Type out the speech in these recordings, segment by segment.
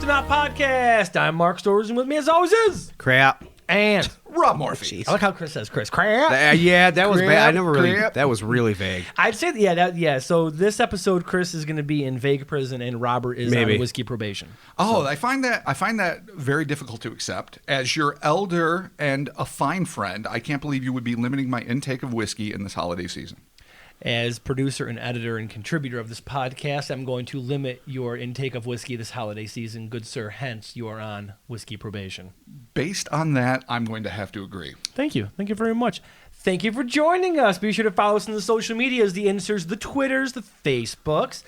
to Not podcast. I'm Mark Storrs, and with me as always is Crap. And Rob Morphy. I like how Chris says Chris. Crap. Yeah, that was bad. I never really. Crap. That was really vague. I'd say yeah. So this episode, Chris is going to be in vague prison, and Robert is on whiskey probation. Oh, So- I find that very difficult to accept. As your elder and a fine friend, I can't believe you would be limiting my intake of whiskey in this holiday season. As producer and editor and contributor of this podcast, I'm going to limit your intake of whiskey this holiday season, good sir. Hence, you are on whiskey probation. Based on that, I'm going to have to agree. Thank you. Thank you very much. Thank you for joining us. Be sure to follow us on the social medias, the Insers, the Twitters, the Facebooks.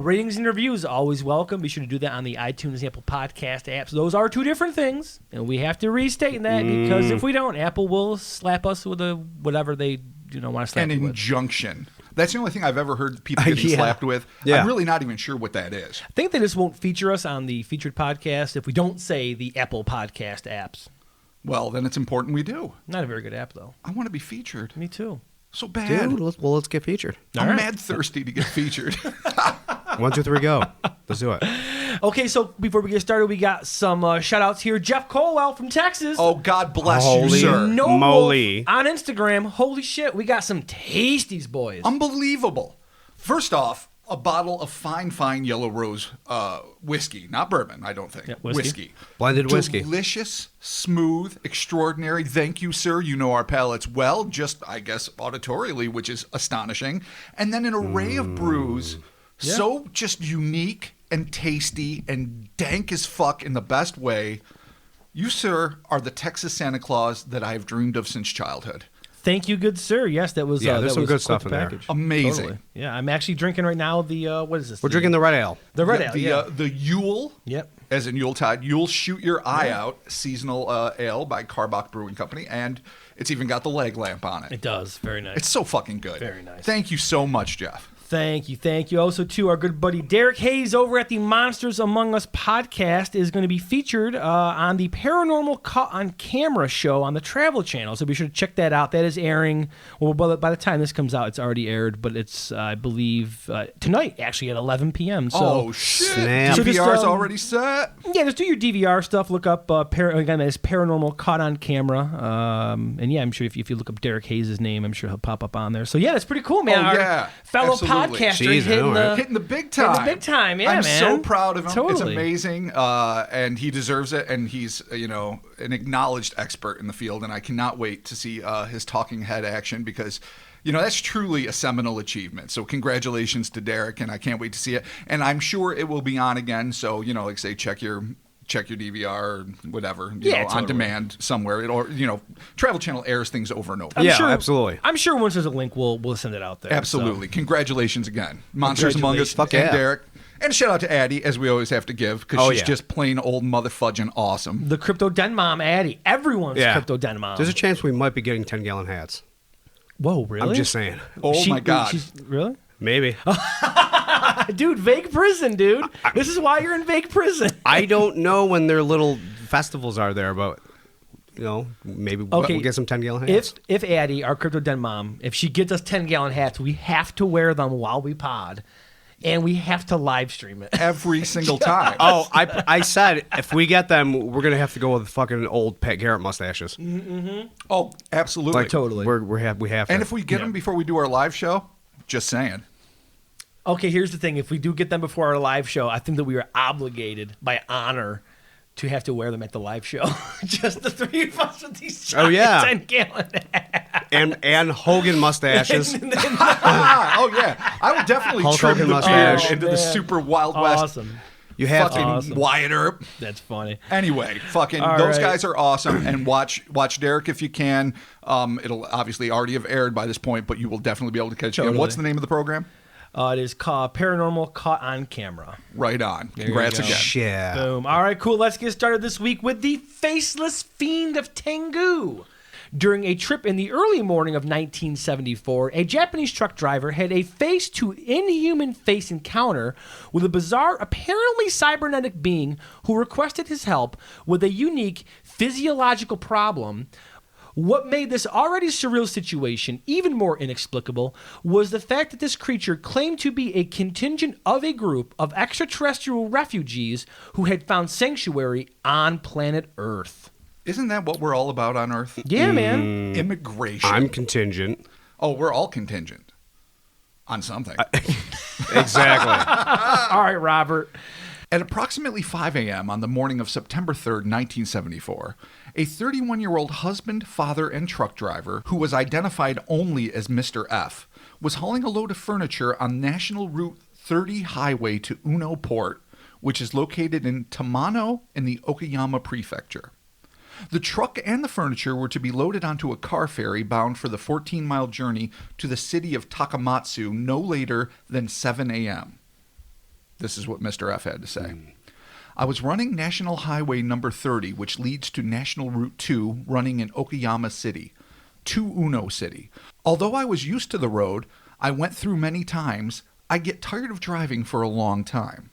Ratings and reviews, always welcome. Be sure to do that on the iTunes, Apple Podcast apps. Those are two different things, and we have to restate that because if we don't, Apple will slap us with whatever they want to slap An us with. injunction. That's the only thing I've ever heard people getting slapped with. Yeah. I'm really not even sure what that is. I think they just won't feature us on the featured podcast if we don't say the Apple Podcast apps. Well, then it's important we do. Not a very good app, though. I want to be featured. Me too. So bad. Dude, let's get featured. I'm mad thirsty to get featured. 1, 2, 3, go. Let's do it. Okay, so before we get started, we got some shout-outs here. Jeff Colwell from Texas. Oh, God bless you, Holy sir. No moly. Wolf on Instagram. Holy shit, we got some tasties, boys. Unbelievable. First off, a bottle of fine yellow rose whiskey. Not bourbon, I don't think. Yeah, whiskey. Blended whiskey. Delicious, smooth, extraordinary. Thank you, sir. You know our palates well, just, I guess, auditorially, which is astonishing. And then an array of brews, so just unique and tasty and dank as fuck in the best way. You, sir, are the Texas Santa Claus that I have dreamed of since childhood. Thank you, good sir. Yes, that was Yeah, there's that some was good quite stuff the in there. package. Amazing. Totally. Yeah, I'm actually drinking right now the what is this? We're drinking the red ale. the red ale. The Yule, Yep. as in Yuletide, You'll Shoot Your Eye Out seasonal ale by Karbach Brewing Company, and it's even got the leg lamp on it. It does. Very nice. It's so fucking good. Very nice. Thank you so much, Jeff. Thank you. Also, to our good buddy Derek Hayes over at the Monsters Among Us podcast is going to be featured on the Paranormal Caught on Camera show on the Travel Channel. So be sure to check that out. That is airing. Well, by the time this comes out, it's already aired, but it's, I believe, tonight, actually, at 11 p.m. So, Oh, shit. Snap. So just, DVR's already set. yeah, just do your DVR stuff. Look up, again, that is Paranormal Caught on Camera. And yeah, I'm sure if you look up Derek Hayes' name, I'm sure he'll pop up on there. So yeah, that's pretty cool, man. Oh, Our yeah. fellow Absolutely. podcaster Jeez, I know, Hitting the big time. Hitting the big time, yeah, I'm man. so proud of him. Totally. It's amazing, and he deserves it. And he's, an acknowledged expert in the field. And I cannot wait to see his talking head action because, that's truly a seminal achievement. So congratulations to Derek, and I can't wait to see it. And I'm sure it will be on again. So like say check your DVR or whatever, Yeah, on totally. demand somewhere. Or Travel Channel airs things over and over. I'm Yeah, sure, absolutely. I'm sure once there's a link, we'll send it out there. Absolutely. So. Congratulations again. Monsters Among Us Congratulations. Fuck and yeah. Derek. And a shout out to Addie, as we always have to give, because Oh, she's yeah. just plain old motherfudging awesome. The Crypto Den Mom, Addie. Everyone's Crypto Den Mom. There's a chance we might be getting 10-gallon hats. Whoa, really? I'm just saying. Oh, my God. Really? Maybe. Dude, vague prison, dude. This is why you're in vague prison. I don't know when their little festivals are there, but, maybe we'll get some 10-gallon hats. If Addie, our Crypto Den Mom, if she gets us 10-gallon hats, we have to wear them while we pod. And we have to live stream it. Every single time. Oh, I said if we get them, we're gonna have to go with fucking old Pat Garrett mustaches. Oh, absolutely. Like, totally. We have to. And if we get them before we do our live show, just saying. Okay, here's the thing. If we do get them before our live show, I think that we are obligated by honor to have to wear them at the live show. Just the three of us with these giant 10-gallon hats. And Hogan mustaches. Oh, yeah. I will definitely Hulk trim Hogan the mustache. beard into the man. super Wild West. Awesome. You have Fucking to. Awesome. Wyatt Earp. That's funny. Anyway, fucking All those right. guys are awesome, and watch Derek if you can. It'll obviously already have aired by this point, but you will definitely be able to catch it. Totally. And what's the name of the program? It is called Paranormal Caught on Camera. Right on. you Congrats go. again. Yeah. Boom. All right, cool. Let's get started this week with the Faceless Fiend of Tengu. During a trip in the early morning of 1974, a Japanese truck driver had a face-to-inhuman-face encounter with a bizarre, apparently cybernetic being who requested his help with a unique physiological problem What made this already surreal situation even more inexplicable was the fact that this creature claimed to be a contingent of a group of extraterrestrial refugees who had found sanctuary on planet Earth. Isn't that what we're all about on Earth? Yeah, man. Immigration. I'm contingent. Oh, we're all contingent on something. Exactly. All right, Robert. At approximately 5 a.m. on the morning of September 3rd, 1974, a 31-year-old husband, father, and truck driver, who was identified only as Mr. F., was hauling a load of furniture on National Route 30 highway to Uno Port, which is located in Tamano in the Okayama Prefecture. The truck and the furniture were to be loaded onto a car ferry bound for the 14-mile journey to the city of Takamatsu no later than 7 a.m. This is what Mr. F had to say. I was running National Highway number 30, which leads to National Route 2, running in Okayama City, to Uno City. Although I was used to the road, I went through many times, I get tired of driving for a long time.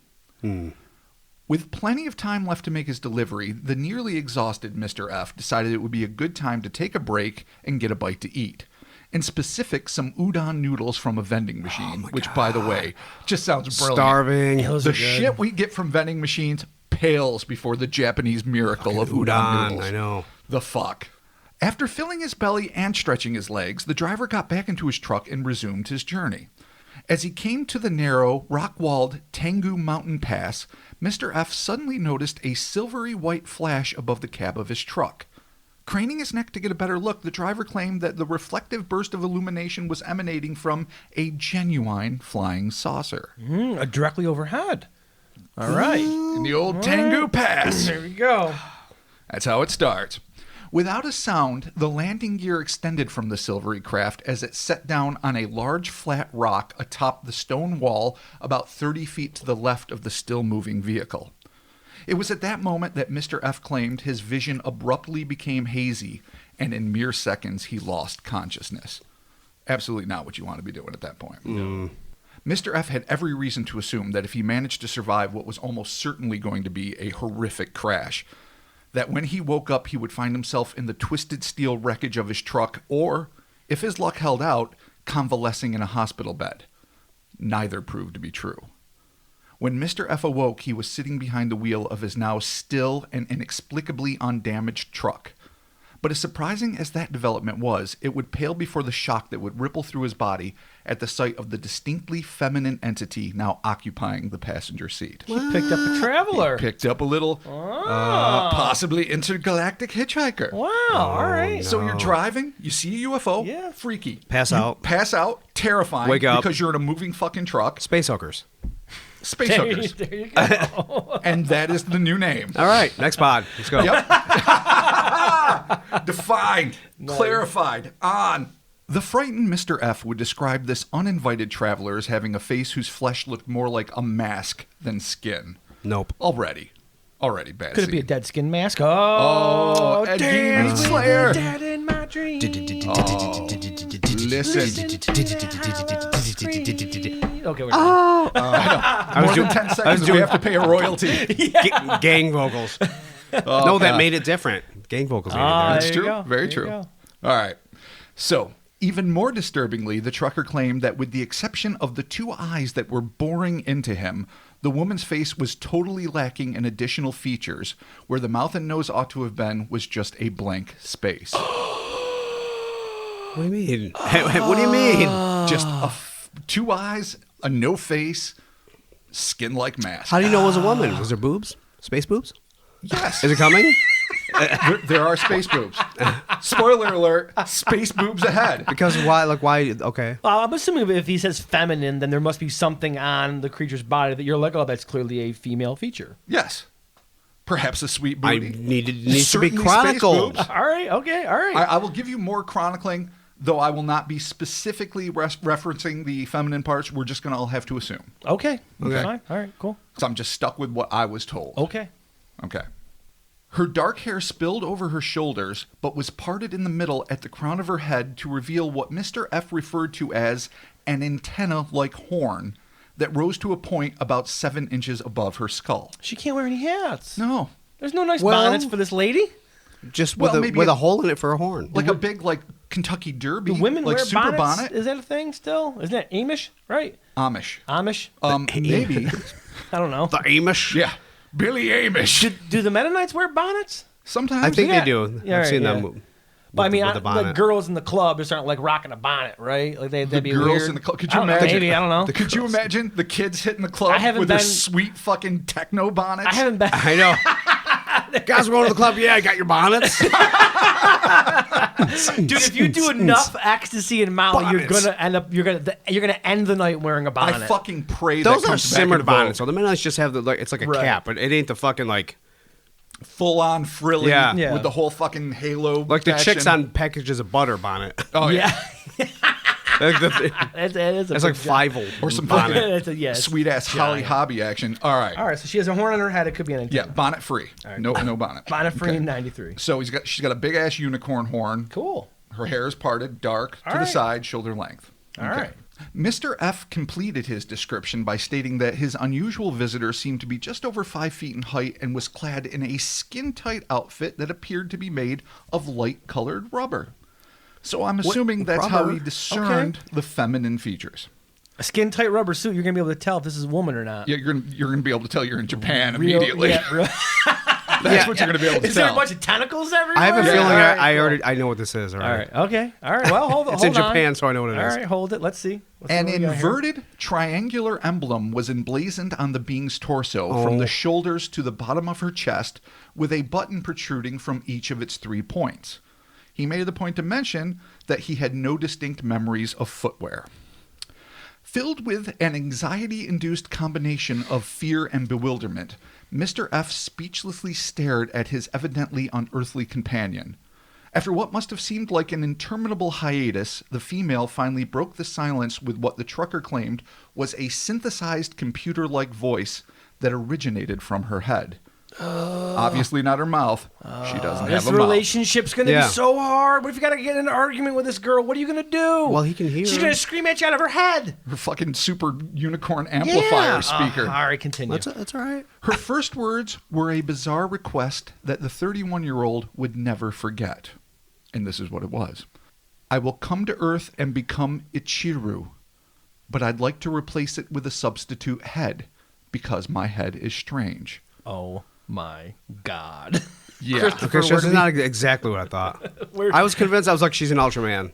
With plenty of time left to make his delivery, the nearly exhausted Mr. F decided it would be a good time to take a break and get a bite to eat. In specific, some udon noodles from a vending machine, which, by the way, just sounds brilliant. Starving. The shit we get from vending machines pales before the Japanese miracle of udon noodles. I know. The fuck. After filling his belly and stretching his legs, the driver got back into his truck and resumed his journey. As he came to the narrow, rock-walled Tengu mountain pass, Mr. F suddenly noticed a silvery white flash above the cab of his truck. Craning his neck to get a better look, the driver claimed that the reflective burst of illumination was emanating from a genuine flying saucer. Directly overhead. All right. In the old Tengu Pass. There we go. That's how it starts. Without a sound, the landing gear extended from the silvery craft as it set down on a large flat rock atop the stone wall about 30 feet to the left of the still-moving vehicle. It was at that moment that Mr. F claimed his vision abruptly became hazy, and in mere seconds he lost consciousness. Absolutely not what you want to be doing at that point. Mr. F had every reason to assume that if he managed to survive what was almost certainly going to be a horrific crash, that when he woke up he would find himself in the twisted steel wreckage of his truck, or, if his luck held out, convalescing in a hospital bed. Neither proved to be true. When Mr. F awoke, he was sitting behind the wheel of his now still and inexplicably undamaged truck. But as surprising as that development was, it would pale before the shock that would ripple through his body at the sight of the distinctly feminine entity now occupying the passenger seat. He picked up a traveler. Picked up a little, possibly intergalactic hitchhiker. Wow, all right. So you're driving, you see a UFO, Yeah. freaky. Pass out. Pass out, terrifying. Wake up. Because you're in a moving fucking truck. Space hookers. Space There hookers. you go. And that is the new name. All right, next pod. Let's go. Yep. Defined, clarified, on. The frightened Mr. F would describe this uninvited traveler as having a face whose flesh looked more like a mask than skin. Nope. Already bad Could it be a scene. dead skin mask? Oh, a dance demon with slayer. the dead in my dreams. Listen. Okay, we're done. More than 10 seconds, we have to pay a royalty. Gang vocals. No, that made it different. Gang vocals made it different. That's There you true. go. Very There you true. go. All right. So, even more disturbingly, the trucker claimed that with the exception of the two eyes that were boring into him, the woman's face was totally lacking in additional features. Where the mouth and nose ought to have been was just a blank space. What do you mean? What do you mean? Just two eyes, a no face, skin-like mask. How do you know it was a woman? Was there boobs? Space boobs? Yes. Is it coming? There are space boobs. Spoiler alert, space boobs ahead. Because why? Like why? Okay. I'm assuming if he says feminine, then there must be something on the creature's body that you're like, oh, that's clearly a female feature. Yes. Perhaps a sweet I booty. needs to be Certainly chronicled. space boobs. All right, okay, all right. I will give you more chronicling, though I will not be specifically referencing the feminine parts. We're just going to all have to assume. Okay. Okay. Fine. All right, cool. So I'm just stuck with what I was told. Okay. Okay. Her dark hair spilled over her shoulders, but was parted in the middle at the crown of her head to reveal what Mr. F referred to as an antenna-like horn that rose to a point about 7 inches above her skull. She can't wear any hats. No. There's no nice Well- bonnets for this lady. Just with a hole in it for a horn. Like a big Kentucky Derby. Do women like wear super bonnets? bonnet? Is that a thing still? Isn't that Amish? Right? Amish. Maybe. I don't know. The Amish? Yeah. Billy Amish. Do the Mennonites wear bonnets? Sometimes. I think they do. Yeah, I've seen yeah. them. But I mean, with the bonnet. the girls in the club just aren't rocking a bonnet, right? Like they'd be girls weird. in the club. Could you imagine? Maybe, I don't know. Could you imagine the kids hitting the club with their sweet fucking techno bonnets? I haven't been. I know. Guys, we're going to the club. Yeah, I got your bonnets. Dude, if you do enough ecstasy and Molly, you're gonna end the night wearing a bonnet. I fucking pray those that are comes simmered back in bonnets. So the Mennonites just have it's like a cap, but it ain't the fucking full on frilly Yeah. with the whole fucking halo. like the action. chicks on packages of butter bonnet. Oh yeah. It's like Fievel Or some bonnet. sweet ass Holly Hobby action. All right. So she has a horn on her head. It could be an antenna. Yeah, bonnet free. Right. No bonnet. Bonnet free in '93. So she's got a big ass unicorn horn. Cool. Her hair is parted, dark to the side, shoulder length. All right. Mr. F completed his description by stating that his unusual visitor seemed to be just over 5 feet in height and was clad in a skin-tight outfit that appeared to be made of light-colored rubber. So I'm assuming that's how he discerned the feminine features. A skin-tight rubber suit. You're gonna be able to tell if this is a woman or not. Yeah, you're gonna be able to tell you're in Japan immediately. Yeah, That's what you're gonna be able to tell. Is there a bunch of tentacles everywhere? I have a feeling I know what this is. All right. Okay. All right. Well, hold on. It's in Japan, so I know what it is. All right. Hold it. Let's see. An inverted triangular emblem was emblazoned on the being's torso from the shoulders to the bottom of her chest, with a button protruding from each of its 3 points. He made the point to mention that he had no distinct memories of footwear. Filled with an anxiety-induced combination of fear and bewilderment, Mr. F speechlessly stared at his evidently unearthly companion. After what must have seemed like an interminable hiatus, the female finally broke the silence with what the trucker claimed was a synthesized computer-like voice that originated from her head. Obviously not her mouth. She doesn't have a mouth. This relationship's going to be so hard. What if you got to get in an argument with this girl? What are you going to do? Well, he can hear. She's going to scream at you out of her head. Her fucking super unicorn amplifier speaker. All right, continue. That's all right. Her first words were a bizarre request that the 31-year-old would never forget. And this is what it was. I will come to Earth and become Ichiru, but I'd like to replace it with a substitute head because my head is strange. Oh my God. Yeah. Okay, so this is not exactly what I thought. I was convinced. I was like, she's an Ultraman.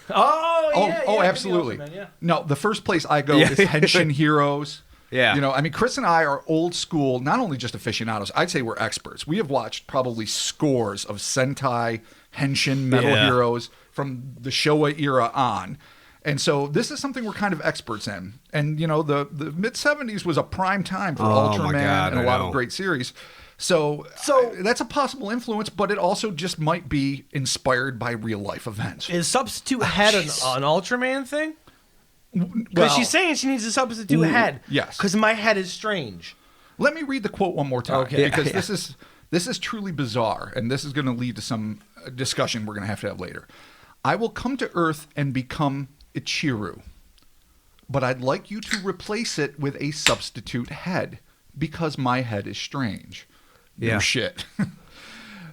Oh, absolutely. Ultraman, yeah. No, the first place I go is Henshin Heroes. Yeah. You know, I mean, Chris and I are old school, not only just aficionados, I'd say we're experts. We have watched probably scores of Sentai, Henshin, Metal Heroes from the Showa era on. And so this is something we're kind of experts in. And, you know, the mid-'70s was a prime time for Ultraman and a lot of great series. So that's a possible influence, but it also just might be inspired by real-life events. Is substitute head an Ultraman thing? Because she's saying she needs a substitute head. Yes. Because my head is strange. Let me read the quote one more time. Okay. Because this is truly bizarre, and this is going to lead to some discussion we're going to have later. I will come to Earth and become Ichiru, but I'd like you to replace it with a substitute head because my head is strange. Yeah. No shit.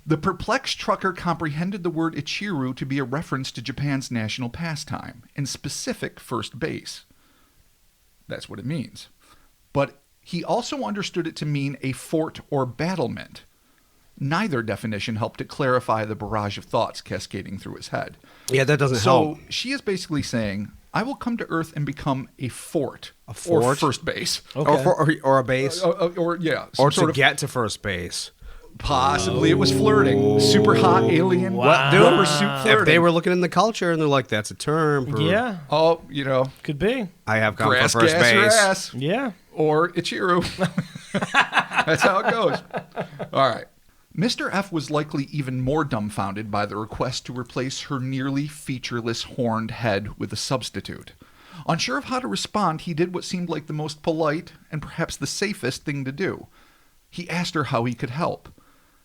The perplexed trucker comprehended the word Ichiru to be a reference to Japan's national pastime, in specific first base. That's what it means. But he also understood it to mean a fort or battlement. Neither definition helped to clarify the barrage of thoughts cascading through his head. Yeah, that doesn't help. So she is basically saying, I will come to Earth and become a fort. A fort? Or first base. Okay. Or a base. Or to get to first base. Possibly it was flirting. Super hot alien. Wow. Rubber suit flirting. If they were looking in the culture and they're like, that's a term. For, Yeah. Oh, you know. Could be. I have come Grass for first gas your base. ass. Yeah. Or Ichiru. That's how it goes. All right. Mr. F was likely even more dumbfounded by the request to replace her nearly featureless horned head with a substitute. Unsure of how to respond, he did what seemed like the most polite and perhaps the safest thing to do. He asked her how he could help.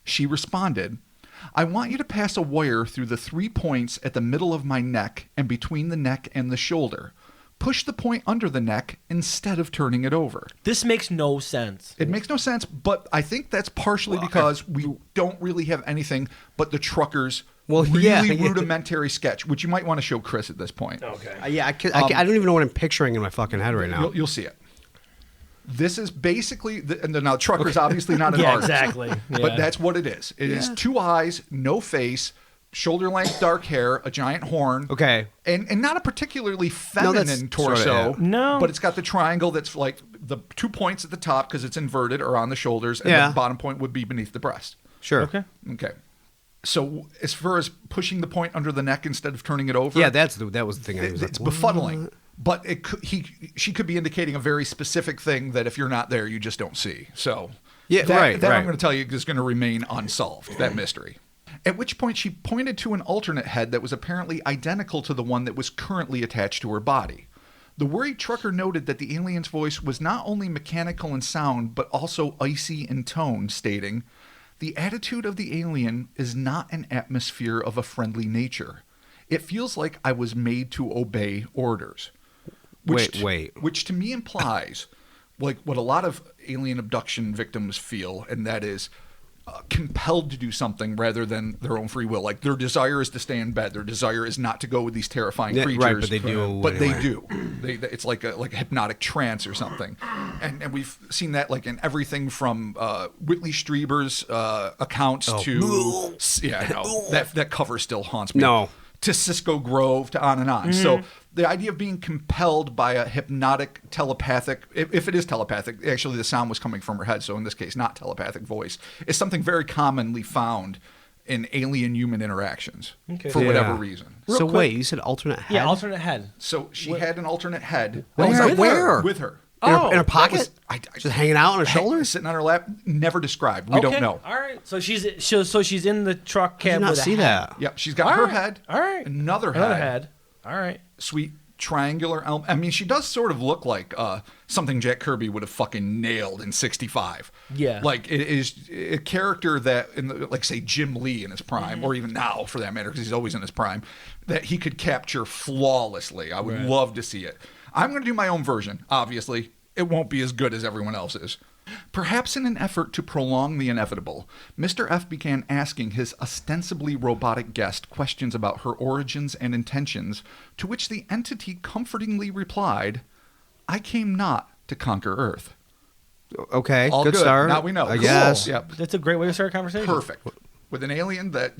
She responded, I want you to pass a wire through the 3 points at the middle of my neck and between the neck and the shoulder. push the point under the neck instead of turning it over. This makes no sense. It makes no sense, but I think that's partially because we don't really have anything but the trucker's rudimentary sketch, which you might want to show Chris at this point. Okay. I don't even know what I'm picturing in my fucking head right now. You'll see it. This is basically, and now trucker's obviously not an artist. Exactly. Yeah. But that's what it is. It is 2 eyes, no face, shoulder-length dark hair, a giant horn. Okay. And not a particularly feminine torso. Sorta, No. But it's got the triangle that's like the 2 points at the top because it's inverted are on the shoulders, and the bottom point would be beneath the breast. Sure. Okay. Okay. So as far as pushing the point under the neck instead of turning it over. Yeah, that was the thing. It's befuddling. But she could be indicating a very specific thing that if you're not there, you just don't see. So that I'm going to tell you is going to remain unsolved, that mystery. At which point she pointed to an alternate head that was apparently identical to the one that was currently attached to her body. The worried trucker noted that the alien's voice was not only mechanical in sound, but also icy in tone, stating, "The attitude of the alien is not an atmosphere of a friendly nature. It feels like I was made to obey orders." Which to me implies like what a lot of alien abduction victims feel, and that is compelled to do something rather than their own free will. Like their desire is to stay in bed. Their desire is not to go with these terrifying creatures. Right, but they do. But they do. It's like a hypnotic trance or something. And we've seen that like in everything from Whitley Strieber's accounts to that cover still haunts me. No. To Cisco Grove, to on and on. So the idea of being compelled by a hypnotic, telepathic, if it is telepathic, actually the sound was coming from her head, so in this case, not telepathic voice, is something very commonly found in alien-human interactions for whatever reason. So wait, you said alternate head? Yeah, alternate head. So she had an alternate head. Where? With her. In her pocket? Just hanging out on her shoulder? Sitting on her lap? Never described. We don't know. All right. So she's in the truck cab. I did not with a see head. that. Yep. She's got her head. All right. Another head. All right. Sweet triangular elm. I mean, she does sort of look like something Jack Kirby would have fucking nailed in '65. Yeah. Like it is a character that, like say Jim Lee in his prime, or even now for that matter, because he's always in his prime, that he could capture flawlessly. I would love to see it. I'm going to do my own version, obviously. It won't be as good as everyone else's. Perhaps in an effort to prolong the inevitable, Mr. F began asking his ostensibly robotic guest questions about her origins and intentions, to which the entity comfortingly replied, "I came not to conquer Earth." Okay, All good start. Now we know. I guess. Yep. That's a great way to start a conversation. Perfect. With an alien that,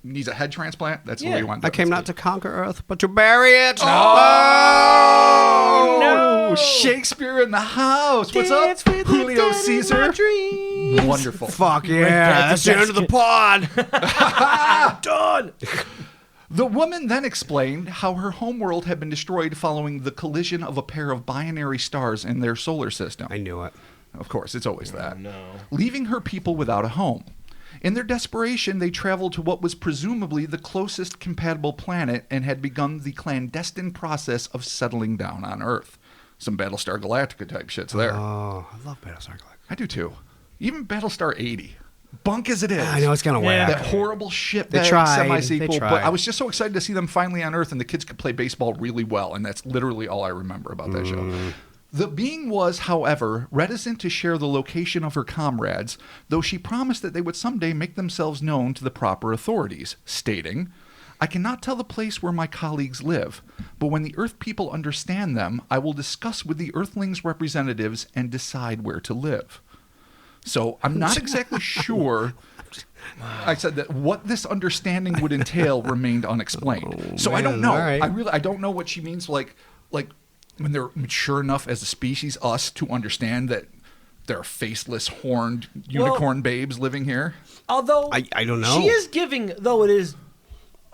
needs a head transplant, that's the way you want I came not to conquer Earth, but to bury it. Oh, no! Shakespeare in the house. What's up, Julio Caesar? Wonderful. Fuck yeah! That's the end of the pod. Done. The woman then explained how her homeworld had been destroyed following the collision of a pair of binary stars in their solar system. I knew it. Of course, it's always that. Oh, no. Leaving her people without a home. In their desperation, they traveled to what was presumably the closest compatible planet and had begun the clandestine process of settling down on Earth. Some Battlestar Galactica type shit's there. Oh, I love Battlestar Galactica. I do too. Even Battlestar 80. Bunk as it is. I know, it's kind of whack. That horrible shit They tried. semi-sequel. They tried. But I was just so excited to see them finally on Earth, and the kids could play baseball really well, and that's literally all I remember about that show. The being was, however, reticent to share the location of her comrades, though she promised that they would someday make themselves known to the proper authorities, stating, "I cannot tell the place where my colleagues live, but when the Earth people understand them, I will discuss with the Earthlings' representatives and decide where to live." So I'm not exactly sure. I said that what this understanding would entail remained unexplained. So I don't know. Right. I don't know what she means. Like when they're mature enough as a species, us, to understand that there are faceless, horned unicorn babes living here. Although I don't know. She is giving, though it is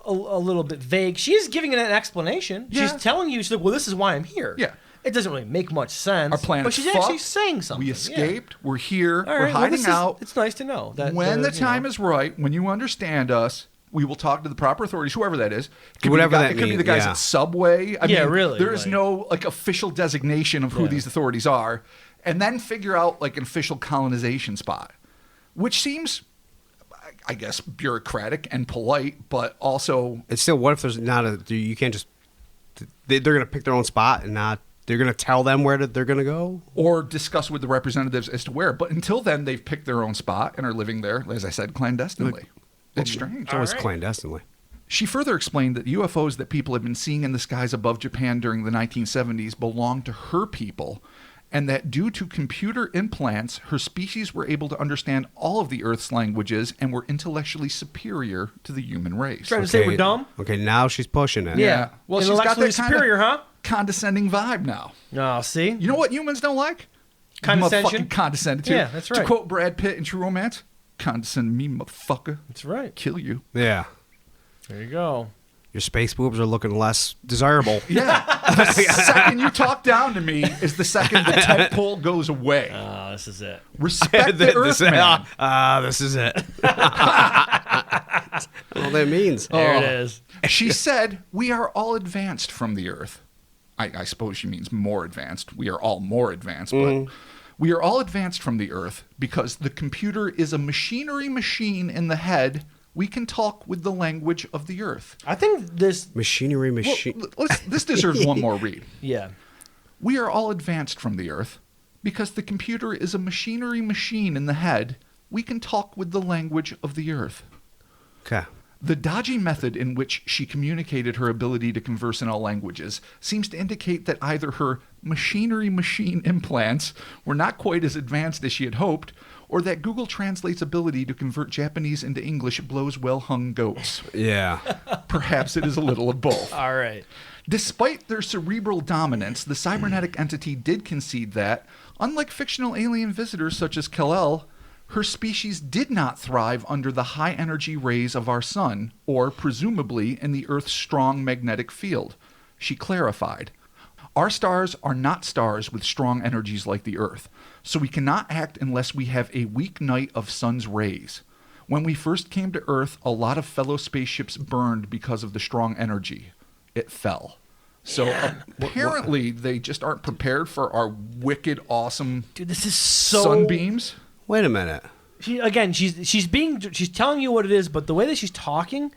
a little bit vague, she is giving it an explanation. Yeah. She's telling you, she's like, well, this is why I'm here. Yeah. It doesn't really make much sense. Our planet's but she's fucked. actually saying something. We escaped. We're here. All right, we're hiding out. It's nice to know that when the time is right, when you understand us, we will talk to the proper authorities, whoever that is. It could be the guys at Subway. I mean, really. There is no official designation of who these authorities are, and then figure out an official colonization spot, which seems, I guess, bureaucratic and polite, but also It's still, what if there's not you can't just they're going to pick their own spot and not. They're going to tell them where they're going to go? Or discuss with the representatives as to where. But until then, they've picked their own spot and are living there, as I said, clandestinely. It's strange. It's always clandestinely. She further explained that UFOs that people had been seeing in the skies above Japan during the 1970s belonged to her people, and that due to computer implants, her species were able to understand all of the Earth's languages and were intellectually superior to the human race. Trying to say we're dumb? Okay, now she's pushing it. Yeah. Well, she's got that superior, huh? Condescending vibe now. Oh, see? You know what humans don't like? Condescension. Motherfucking condescend to. Yeah, that's right. To quote Brad Pitt in True Romance, condescend me, motherfucker. That's right. Kill you. Yeah. There you go. Your space boobs are looking less desirable. Yeah. The second you talk down to me is the second the tent pole goes away. Oh, this is it. Respect the Earth, man. This is it. That's all that means. There it is. She said, we are all advanced from the Earth. I suppose she means more advanced. We are all more advanced, but we are all advanced from the Earth because the computer is a machinery machine in the head. We can talk with the language of the Earth. I think this... Machinery machine. Well, this deserves one more read. Yeah. We are all advanced from the Earth because the computer is a machinery machine in the head. We can talk with the language of the Earth. Okay. The dodgy method in which she communicated her ability to converse in all languages seems to indicate that either her machinery machine implants were not quite as advanced as she had hoped, or that Google Translate's ability to convert Japanese into English blows well-hung goats. Yeah. Perhaps it is a little of both. All right. Despite their cerebral dominance, the cybernetic entity did concede that, unlike fictional alien visitors such as Kal-El, her species did not thrive under the high-energy rays of our sun, or, presumably, in the Earth's strong magnetic field. She clarified, our stars are not stars with strong energies like the Earth, so we cannot act unless we have a weak night of sun's rays. When we first came to Earth, a lot of fellow spaceships burned because of the strong energy. It fell. So apparently they just aren't prepared for our wicked, awesome Dude, this is so... sunbeams. Wait a minute. She's telling you what it is, but the way that she's talking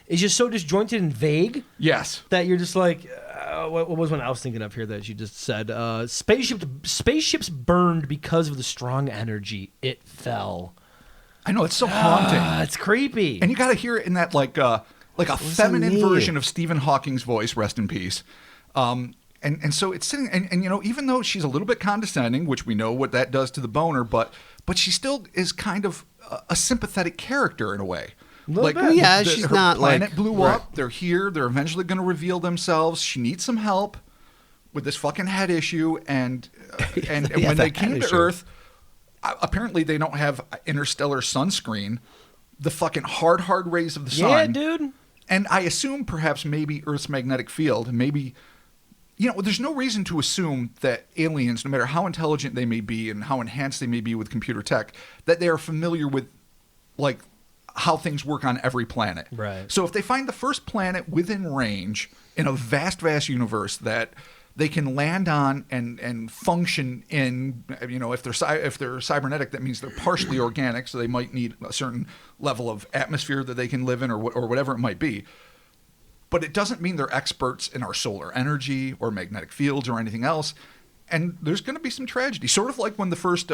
is just so disjointed and vague. Yes. That you're just like, what was one I was thinking of here that she just said? Spaceships burned because of the strong energy. It fell. I know, it's so haunting. It's creepy. And you got to hear it in that like a feminine version of Stephen Hawking's voice, rest in peace. And so it's sitting, and you know, even though she's a little bit condescending, which we know what that does to the boner, but she still is kind of a sympathetic character in a way. Like, yeah, she's her not like... planet blew up. They're here. They're eventually going to reveal themselves. She needs some help with this fucking head issue. And when they came to Earth, apparently they don't have interstellar sunscreen. The fucking hard rays of the sun. Yeah, dude. And I assume perhaps maybe Earth's magnetic field, maybe... You know, there's no reason to assume that aliens, no matter how intelligent they may be and how enhanced they may be with computer tech, that they are familiar with, like, how things work on every planet. Right. So if they find the first planet within range in a vast, vast universe that they can land on and function in, you know, if they're cybernetic, that means they're partially organic, so they might need a certain level of atmosphere that they can live in or whatever it might be. But it doesn't mean they're experts in our solar energy or magnetic fields or anything else. And there's going to be some tragedy. Sort of like when the first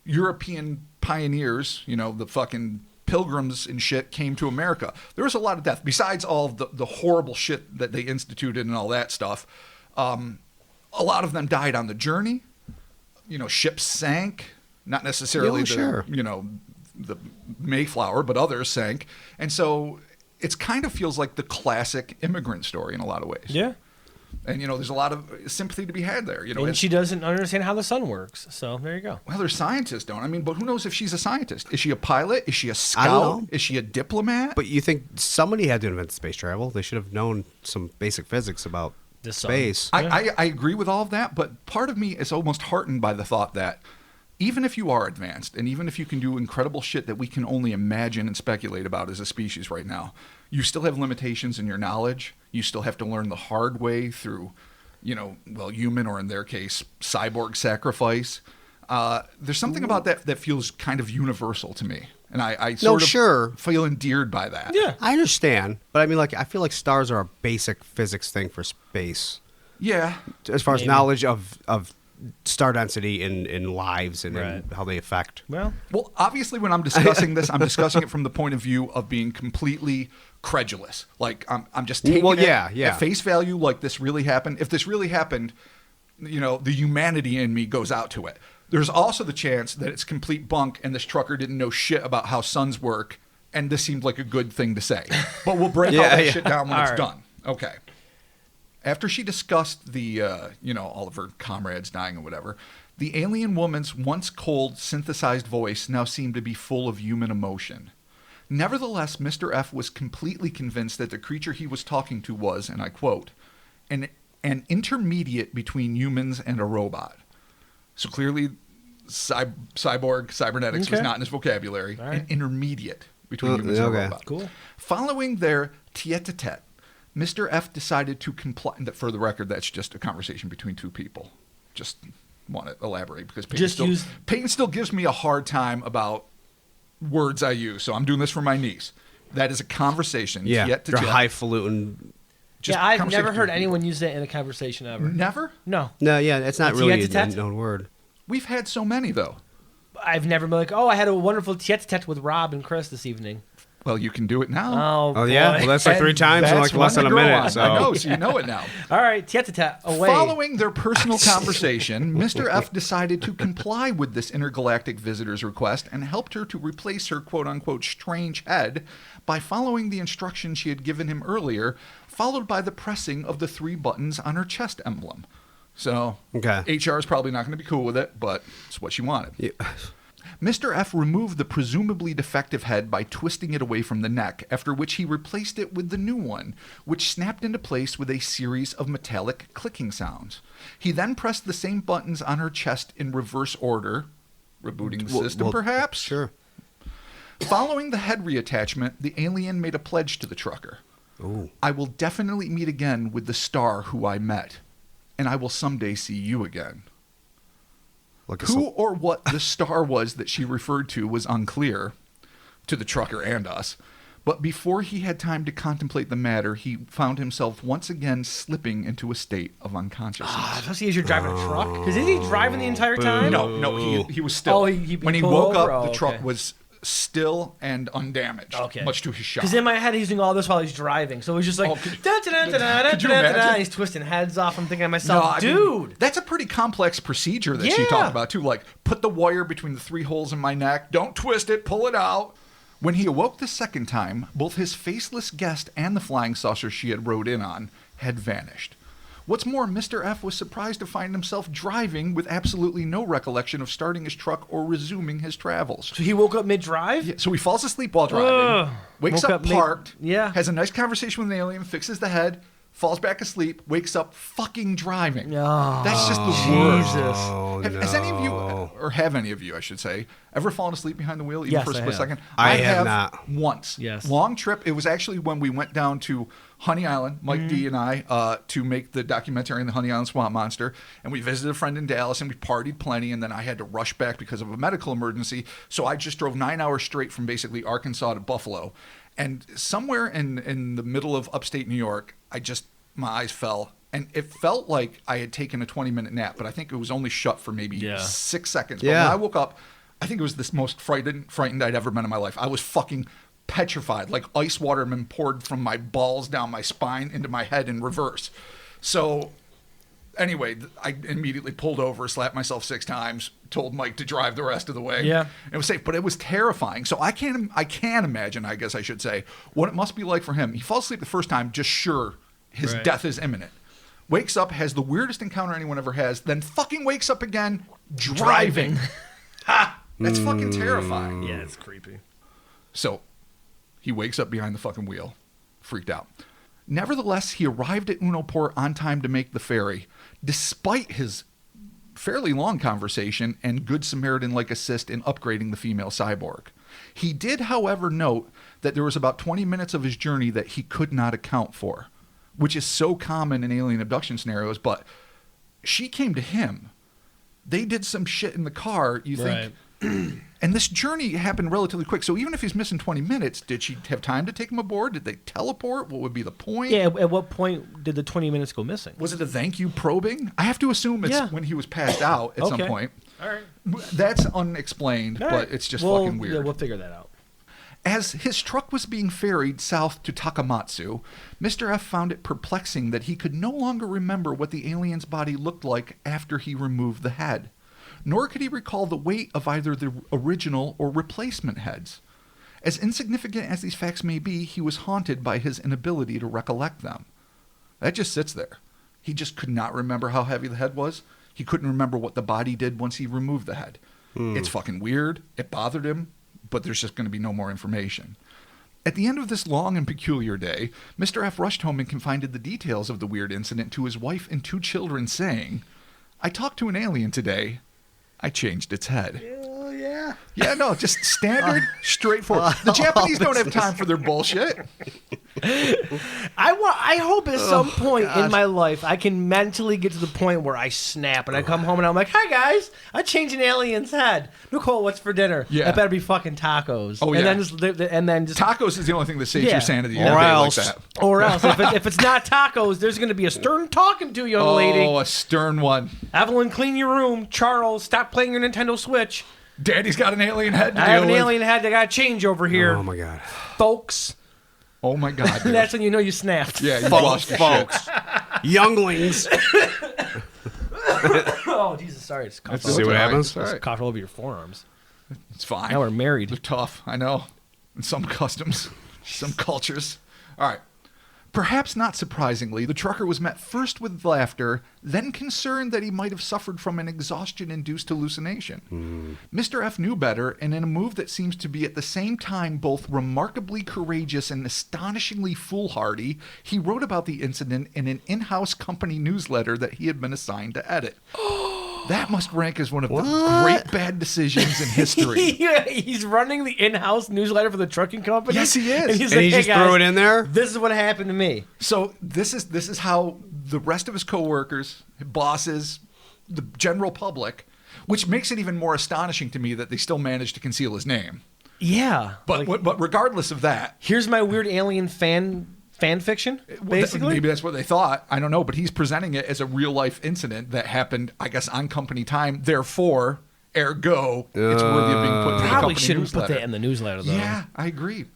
European pioneers, you know, the fucking pilgrims and shit came to America. There was a lot of death. Besides all of the horrible shit that they instituted and all that stuff, a lot of them died on the journey. You know, ships sank. Not necessarily the Mayflower, but others sank. And so... It kind of feels like the classic immigrant story in a lot of ways. Yeah. And, you know, there's a lot of sympathy to be had there. You know, and she doesn't understand how the sun works. So there you go. Well, there's scientists don't. I mean, but who knows if she's a scientist? Is she a pilot? Is she a scout? Is she a diplomat? But you think somebody had to invent space travel. They should have known some basic physics about space. I agree with all of that, but part of me is almost heartened by the thought that even if you are advanced and even if you can do incredible shit that we can only imagine and speculate about as a species right now, you still have limitations in your knowledge. You still have to learn the hard way through, you know, well, human or in their case, cyborg sacrifice. There's something about that feels kind of universal to me. And I sort of feel endeared by that. Yeah. I understand. But I mean, like, I feel like stars are a basic physics thing for space. Yeah. As far as knowledge of star density in lives and in how they affect. Well, obviously, when I'm discussing this, I'm discussing it from the point of view of being completely credulous. Like, I'm just taking it at face value, like this really happened. If this really happened, you know, the humanity in me goes out to it. There's also the chance that it's complete bunk and this trucker didn't know shit about how suns work, and this seemed like a good thing to say. But we'll break all that shit down when it's done. Okay. After she discussed the, all of her comrades dying or whatever, the alien woman's once cold, synthesized voice now seemed to be full of human emotion. Nevertheless, Mr. F was completely convinced that the creature he was talking to was, and I quote, an intermediate between humans and a robot. So clearly, cybernetics was not in his vocabulary. Right. An intermediate between humans and a robot. Cool. Following their tete-a-tete, Mr. F decided to comply. For the record, that's just a conversation between two people. Just want to elaborate because Peyton still gives me a hard time about words I use. So I'm doing this for my niece. That is a conversation. Yeah, they're highfalutin. I've never heard anyone use that in a conversation ever. Never? No. No, it's not really a known word. We've had so many, though. I've never been like, I had a wonderful tete-a-tete with Rob and Chris this evening. Well, you can do it now. Oh yeah? Well, that's like 3 times in like less than a minute. So. I know, so you know it now. All right, tete-a-tete, away. Following their personal conversation, Mr. F decided to comply with this intergalactic visitor's request and helped her to replace her quote-unquote strange head by following the instructions she had given him earlier, followed by the pressing of the 3 buttons on her chest emblem. So HR is probably not going to be cool with it, but it's what she wanted. Yeah. Mr. F removed the presumably defective head by twisting it away from the neck, after which he replaced it with the new one, which snapped into place with a series of metallic clicking sounds. He then pressed the same buttons on her chest in reverse order, rebooting the system perhaps? Sure. Following the head reattachment, the alien made a pledge to the trucker. Ooh. I will definitely meet again with the star who I met, and I will someday see you again. Who or what the star was that she referred to was unclear to the trucker and us, but before he had time to contemplate the matter, he found himself once again slipping into a state of unconsciousness. Especially as you're driving a truck? Because is he driving the entire time? No, he was still. When he woke up, the truck was still and undamaged, much to his shock. Because in my head, he's doing all this while he's driving. So it was just like, he's twisting heads off. I'm thinking to myself, dude. That's a pretty complex procedure that she talked about, too. Like, put the wire between the 3 holes in my neck. Don't twist it. Pull it out. When he awoke the second time, both his faceless guest and the flying saucer she had rode in on had vanished. What's more, Mr. F was surprised to find himself driving with absolutely no recollection of starting his truck or resuming his travels. So he woke up mid-drive? Yeah, so he falls asleep while driving, wakes up parked, has a nice conversation with an alien, fixes the head, falls back asleep, wakes up fucking driving. That's just the worst. Has any of you, or have any of you, I should say, ever fallen asleep behind the wheel, even for a split second? I have not. Once. Yes. Long trip. It was actually when we went down to Honey Island, Mike D and I, to make the documentary on the Honey Island Swamp Monster. And we visited a friend in Dallas, and we partied plenty, and then I had to rush back because of a medical emergency. So I just drove 9 hours straight from basically Arkansas to Buffalo. And somewhere in the middle of upstate New York, my eyes fell. And it felt like I had taken a 20-minute nap, but I think it was only shut for maybe 6 seconds. But when I woke up, I think it was the most frightened I'd ever been in my life. I was fucking petrified, like ice water had been poured from my balls down my spine into my head in reverse. So anyway, I immediately pulled over, slapped myself 6 times, told Mike to drive the rest of the way. Yeah. It was safe, but it was terrifying. So I can't imagine, I guess I should say, what it must be like for him. He falls asleep the first time, just sure his death is imminent. Wakes up, has the weirdest encounter anyone ever has, then fucking wakes up again driving. Ha! That's fucking terrifying. Yeah, it's creepy. So he wakes up behind the fucking wheel, freaked out. Nevertheless, he arrived at Unoport on time to make the ferry, despite his fairly long conversation and Good Samaritan-like assist in upgrading the female cyborg. He did, however, note that there was about 20 minutes of his journey that he could not account for, which is so common in alien abduction scenarios, but she came to him. They did some shit in the car, you think, And this journey happened relatively quick. So even if he's missing 20 minutes, did she have time to take him aboard? Did they teleport? What would be the point? Yeah, at what point did the 20 minutes go missing? Was it a thank you probing? I have to assume it's when he was passed out at some point. All right. That's unexplained, but it's just fucking weird. Yeah, we'll figure that out. As his truck was being ferried south to Takamatsu, Mr. F found it perplexing that he could no longer remember what the alien's body looked like after he removed the head. Nor could he recall the weight of either the original or replacement heads. As insignificant as these facts may be, he was haunted by his inability to recollect them. That just sits there. He just could not remember how heavy the head was. He couldn't remember what the body did once he removed the head. It's fucking weird. It bothered him, but there's just going to be no more information. At the end of this long and peculiar day, Mr. F rushed home and confided the details of the weird incident to his wife and 2 children, saying, "I talked to an alien today. I changed its head." Oh, yeah. Yeah, no, just standard, straightforward. The Japanese don't have time for their bullshit. I hope at some point in my life I can mentally get to the point where I snap and I come home and I'm like, "Hi guys, I changed an alien's head. Nicole, what's for dinner?" Yeah. That better be fucking tacos. Oh, yeah. And then just Tacos is the only thing that saves your sanity. Or else. Like that. Or else, if it's not tacos, there's going to be a stern talking to, young lady. Oh, a stern one. Evelyn, clean your room. Charles, stop playing your Nintendo Switch. Daddy's got an alien head to I deal have an with. alien head. I got to change over here. Oh, my God. Folks. Oh, my God. Dude. That's when you know you snapped. Yeah, you lost your Folks. Younglings. Oh, Jesus, sorry. It's coughed See what happens? All right. coughed all over your forearms. It's fine. Now we're married. They're tough, I know. In some customs, some cultures. All right. Perhaps not surprisingly, the trucker was met first with laughter, then concerned that he might have suffered from an exhaustion-induced hallucination. Mr. F knew better, and in a move that seems to be at the same time both remarkably courageous and astonishingly foolhardy, he wrote about the incident in an in-house company newsletter that he had been assigned to edit. That must rank as one of the great bad decisions in history. Yeah, he's running the in-house newsletter for the trucking company. Yes, he is. And he's And like, he "Hey, just guys, threw it in there? This is what happened to me." So this is how the rest of his coworkers, bosses, the general public, which makes it even more astonishing to me that they still managed to conceal his name. Yeah. But regardless of that, Here's my weird alien fan fiction, basically. maybe that's what they thought. I don't know, but he's presenting it as a real life incident that happened, I guess, on company time. Therefore, ergo, it's worthy of being put in the Probably company shouldn't newsletter. put that in the newsletter, though. Yeah, I agree.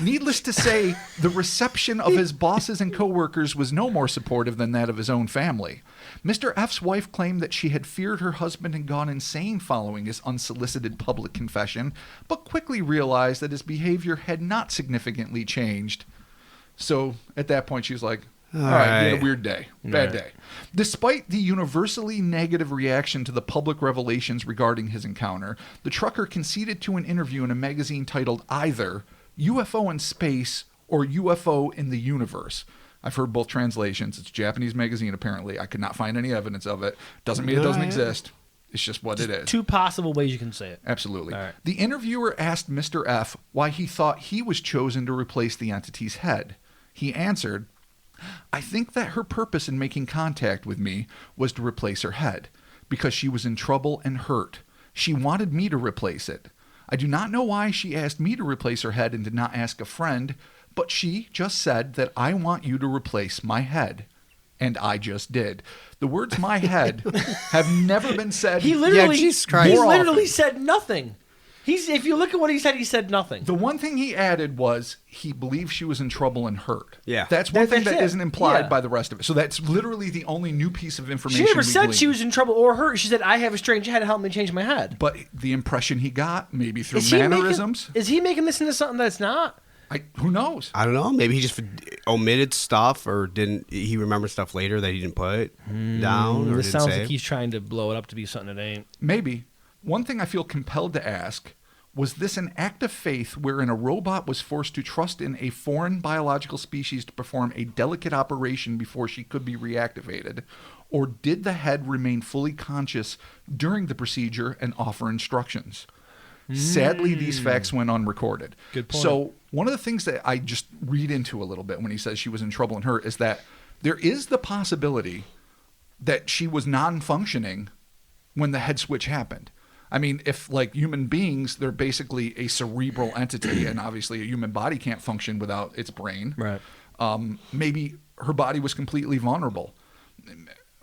Needless to say, the reception of his bosses and coworkers was no more supportive than that of his own family. Mr. F's wife claimed that she had feared her husband had gone insane following his unsolicited public confession, but quickly realized that his behavior had not significantly changed. So at that point, she was like, all right, you had a weird day. Bad day. Despite the universally negative reaction to the public revelations regarding his encounter, the trucker conceded to an interview in a magazine titled either UFO in Space or UFO in the Universe. I've heard both translations. It's a Japanese magazine, apparently. I could not find any evidence of it. Doesn't mean it doesn't exist. It's just what it is. 2 possible ways you can say it. Absolutely. All right. The interviewer asked Mr. F why he thought he was chosen to replace the entity's head. He answered, "I think that her purpose in making contact with me was to replace her head, because she was in trouble and hurt. She wanted me to replace it. I do not know why she asked me to replace her head and did not ask a friend, but she just said that I want you to replace my head. And I just did." The words "my head" have never been said. He literally, Jesus Christ. he literally said nothing. If you look at what he said nothing. The one thing he added was he believed she was in trouble and hurt. Yeah. That's one thing That's that it. isn't implied Yeah. by the rest of it. So that's literally the only new piece of information. She never we said gleaned. she was in trouble or hurt. She said, "I have a strange head. Help me change my head." But the impression he got, maybe through Is he mannerisms, is he making this into something that's not? who knows? I don't know. Maybe he just omitted stuff, or didn't he remember stuff later that he didn't put down, or This didn't sounds say? like he's trying to blow it up to be something it ain't. Maybe. One thing I feel compelled to ask, was this an act of faith wherein a robot was forced to trust in a foreign biological species to perform a delicate operation before she could be reactivated? Or did the head remain fully conscious during the procedure and offer instructions? Sadly, these facts went unrecorded. Good point. So one of the things that I just read into a little bit when he says she was in trouble and hurt is that there is the possibility that she was non-functioning when the head switch happened. I mean, if like human beings, they're basically a cerebral entity, and obviously a human body can't function without its brain. Right. Maybe her body was completely vulnerable.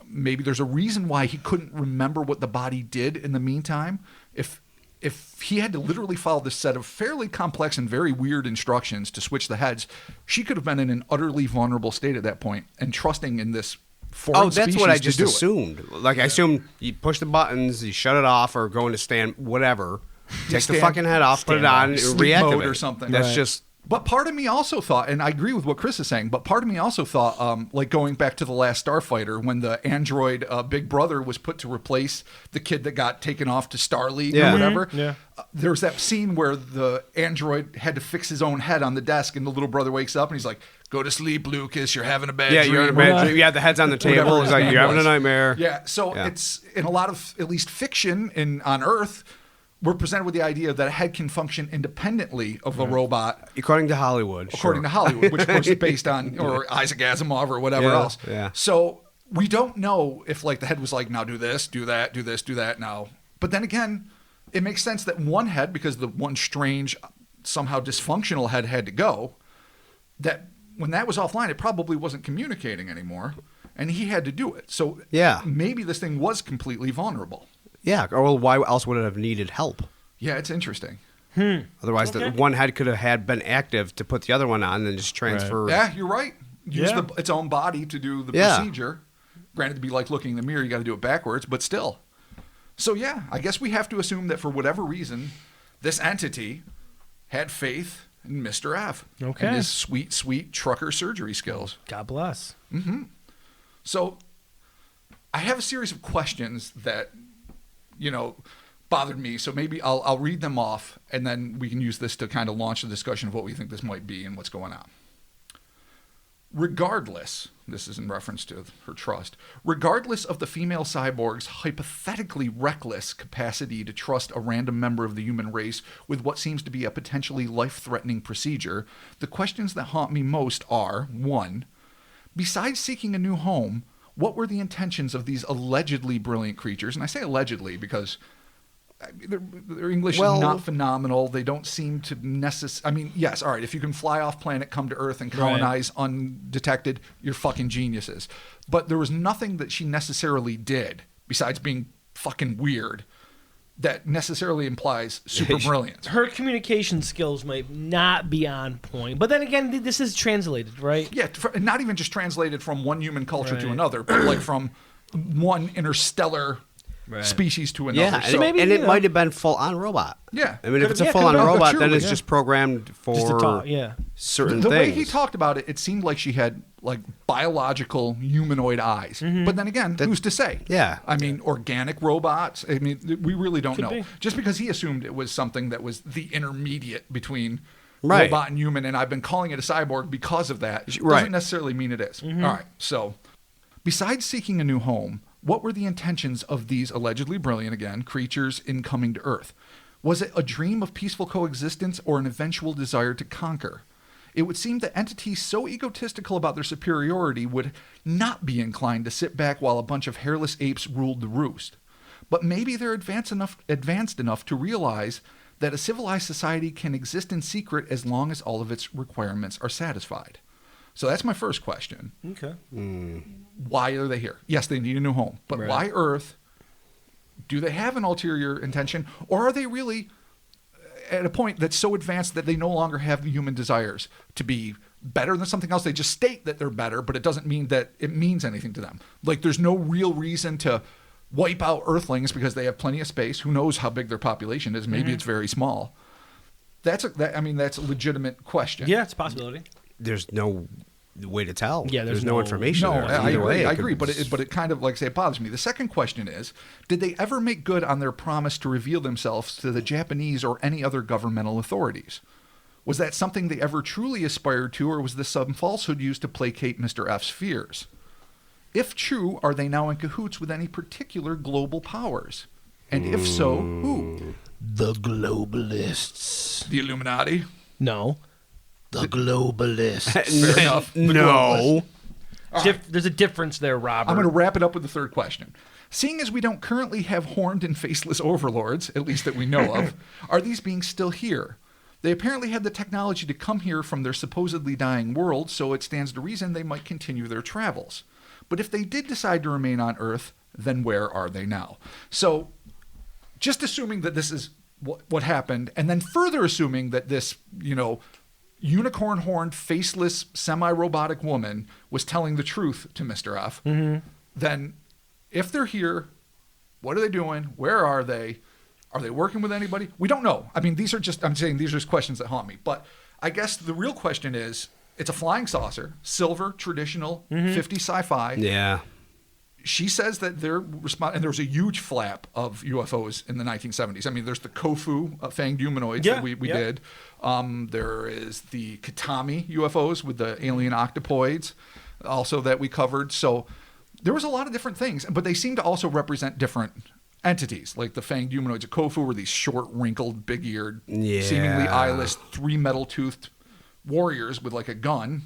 Maybe there's a reason why he couldn't remember what the body did in the meantime. If he had to literally follow this set of fairly complex and very weird instructions to switch the heads, she could have been in an utterly vulnerable state at that point and trusting in this foreign species. That's what I just assumed. Like, I assumed you push the buttons, you shut it off, or go into stand, whatever. Take the fucking head off, put it on, reactivate or something. That's just... But part of me also thought, and I agree with what Chris is saying, but part of me also thought, like going back to The Last Starfighter, when the android Big Brother was put to replace the kid that got taken off to Starleague or whatever. Yeah. There's that scene where the android had to fix his own head on the desk, and the little brother wakes up and he's like, "Go to sleep, Lucas. You're having a bad dream." You're in a bad dream. Yeah, the head's on the table. It's like, you're having a nightmare. Yeah, so it's in a lot of, at least fiction on Earth, we're presented with the idea that a head can function independently of a robot. According to Hollywood. According to Hollywood, which of course is based on, or Isaac Asimov or whatever else. Yeah. So we don't know if like the head was like, now do this, do that, do this, do that now. But then again, it makes sense that one head, because the one strange, somehow dysfunctional head had to go, that when that was offline, it probably wasn't communicating anymore, and he had to do it. So maybe this thing was completely vulnerable. Yeah, or why else would it have needed help? Yeah, it's interesting. Otherwise, the one head could have been active to put the other one on and just transfer. Right. Yeah, you're right. Use its own body to do the procedure. Granted, to be like looking in the mirror, you got to do it backwards, but still. So yeah, I guess we have to assume that for whatever reason, this entity had faith in Mr. F. Okay. And his sweet, sweet trucker surgery skills. God bless. Mm-hmm. So I have a series of questions that, bothered me. So maybe I'll read them off, and then we can use this to kind of launch the discussion of what we think this might be and what's going on. Regardless, this is in reference to her trust, regardless of the female cyborg's hypothetically reckless capacity to trust a random member of the human race with what seems to be a potentially life-threatening procedure, the questions that haunt me most are, 1, besides seeking a new home, what were the intentions of these allegedly brilliant creatures? And I say allegedly because their English is not phenomenal. They don't seem to necessarily... I mean, yes, all right, if you can fly off planet, come to Earth, and colonize undetected, you're fucking geniuses. But there was nothing that she necessarily did, besides being fucking weird, that necessarily implies super brilliance. Her communication skills might not be on point. But then again, this is translated, right? Yeah, not even just translated from one human culture to another, but like from one interstellar species to another. Yeah, so maybe, it might have been full-on robot. Yeah. I mean, if it's a full-on robot, then it's just programmed for certain things. The way he talked about it, it seemed like she had like biological humanoid eyes. But then again, who's to say? Yeah. I mean, organic robots. I mean, we really don't know. Just because he assumed it was something that was the intermediate between robot and human, and I've been calling it a cyborg because of that, doesn't necessarily mean it is. All right. So, besides seeking a new home, what were the intentions of these allegedly brilliant, again, creatures in coming to Earth? Was it a dream of peaceful coexistence or an eventual desire to conquer? It would seem that entities so egotistical about their superiority would not be inclined to sit back while a bunch of hairless apes ruled the roost. But maybe they're advanced enough to realize that a civilized society can exist in secret as long as all of its requirements are satisfied. So that's my first question. Okay. Why are they here? Yes, they need a new home. But why Earth? Do they have an ulterior intention? Or are they really at a point that's so advanced that they no longer have the human desires to be better than something else? They just state that they're better, but it doesn't mean that it means anything to them. Like, there's no real reason to wipe out Earthlings because they have plenty of space. Who knows how big their population is? Maybe it's very small. That's a legitimate question. Yeah, it's a possibility. There's no way to tell. Yeah, there's no information. No, there. I agree. But it kind of, like I say, it bothers me. The second question is, did they ever make good on their promise to reveal themselves to the Japanese or any other governmental authorities? Was that something they ever truly aspired to, or was this some falsehood used to placate Mr. F's fears? If true, are they now in cahoots with any particular global powers? And if so, who? The globalists. The Illuminati? No. The globalists. Fair enough. No. There's a difference there, Robert. I'm going to wrap it up with the third question. Seeing as we don't currently have horned and faceless overlords, at least that we know of, are these beings still here? They apparently had the technology to come here from their supposedly dying world, so it stands to reason they might continue their travels. But if they did decide to remain on Earth, then where are they now? So, just assuming that this is what happened, and then further assuming that this, unicorn-horned, faceless, semi-robotic woman was telling the truth to Mr. F, then if they're here, what are they doing? Where are they? Are they working with anybody? We don't know. I mean, these are just questions that haunt me. But I guess the real question is, it's a flying saucer, silver, traditional, 50s sci-fi. Yeah. She says that and there was a huge flap of UFOs in the 1970s. I mean, there's the Kofu fanged humanoids that we did. There is the Katami UFOs with the alien octopoids also that we covered. So there was a lot of different things, but they seem to also represent different entities. Like the fanged humanoids of Kofu were these short, wrinkled, big-eared, seemingly eyeless, 3 metal-toothed warriors with like a gun.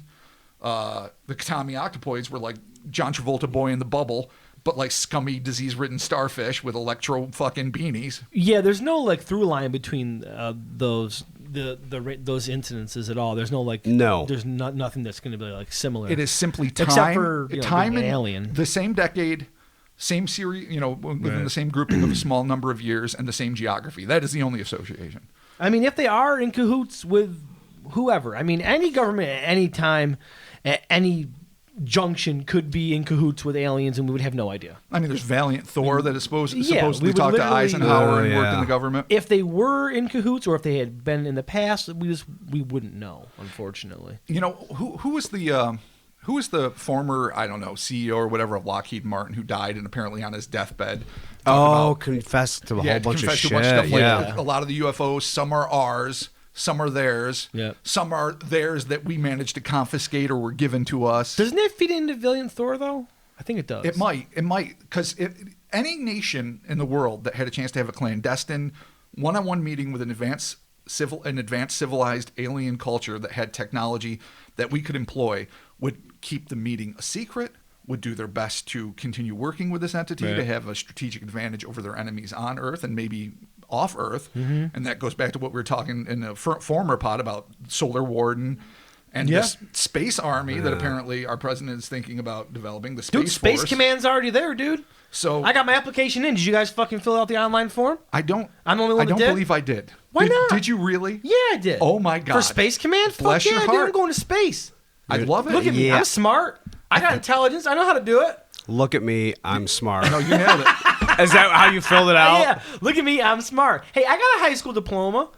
The Katami octopoids were like John Travolta Boy in the Bubble, but like scummy, disease-ridden starfish with electro fucking beanies. Yeah, there's no like through line between those incidences at all. There's no like There's nothing that's going to be like similar. It is simply time, except for time and alien. The same decade, same series, within the same grouping of a small number of years and the same geography. That is the only association. I mean, if they are in cahoots with whoever, I mean, any government at any time, at any junction could be in cahoots with aliens, and we would have no idea. I mean, there's Valiant Thor that is supposedly we talked to Eisenhower and worked in the government. If they were in cahoots, or if they had been in the past, we wouldn't know, unfortunately. Who was the former, I don't know, CEO or whatever of Lockheed Martin who died and apparently on his deathbed? Confessed to a whole bunch of shit. Like a lot of the UFOs, some are ours. Some are theirs. Yeah. Some are theirs that we managed to confiscate or were given to us. Doesn't it feed into Valiant Thor, though? I think it does. It might. Because any nation in the world that had a chance to have a clandestine, one-on-one meeting with an advanced civilized alien culture that had technology that we could employ would keep the meeting a secret, would do their best to continue working with this entity to have a strategic advantage over their enemies on Earth and maybe off Earth. And that goes back to what we were talking in a former pod about Solar Warden and this space army that apparently our president is thinking about developing. The Space Force. Space Command's already there, dude. So I got my application in. Did you guys fucking fill out the online form? I'm the only one I don't that did? believe I did. Why not? Did you really? Yeah, I did. Oh my God. For Space Command? Bless Fuck your yeah, heart. dude. I'm going to space. I love it. Look at me. I'm smart. I got intelligence. I know how to do it. Look at me. I'm smart. No, you nailed it. Is that how you filled it out? Yeah. Look at me. I'm smart. Hey, I got a high school diploma.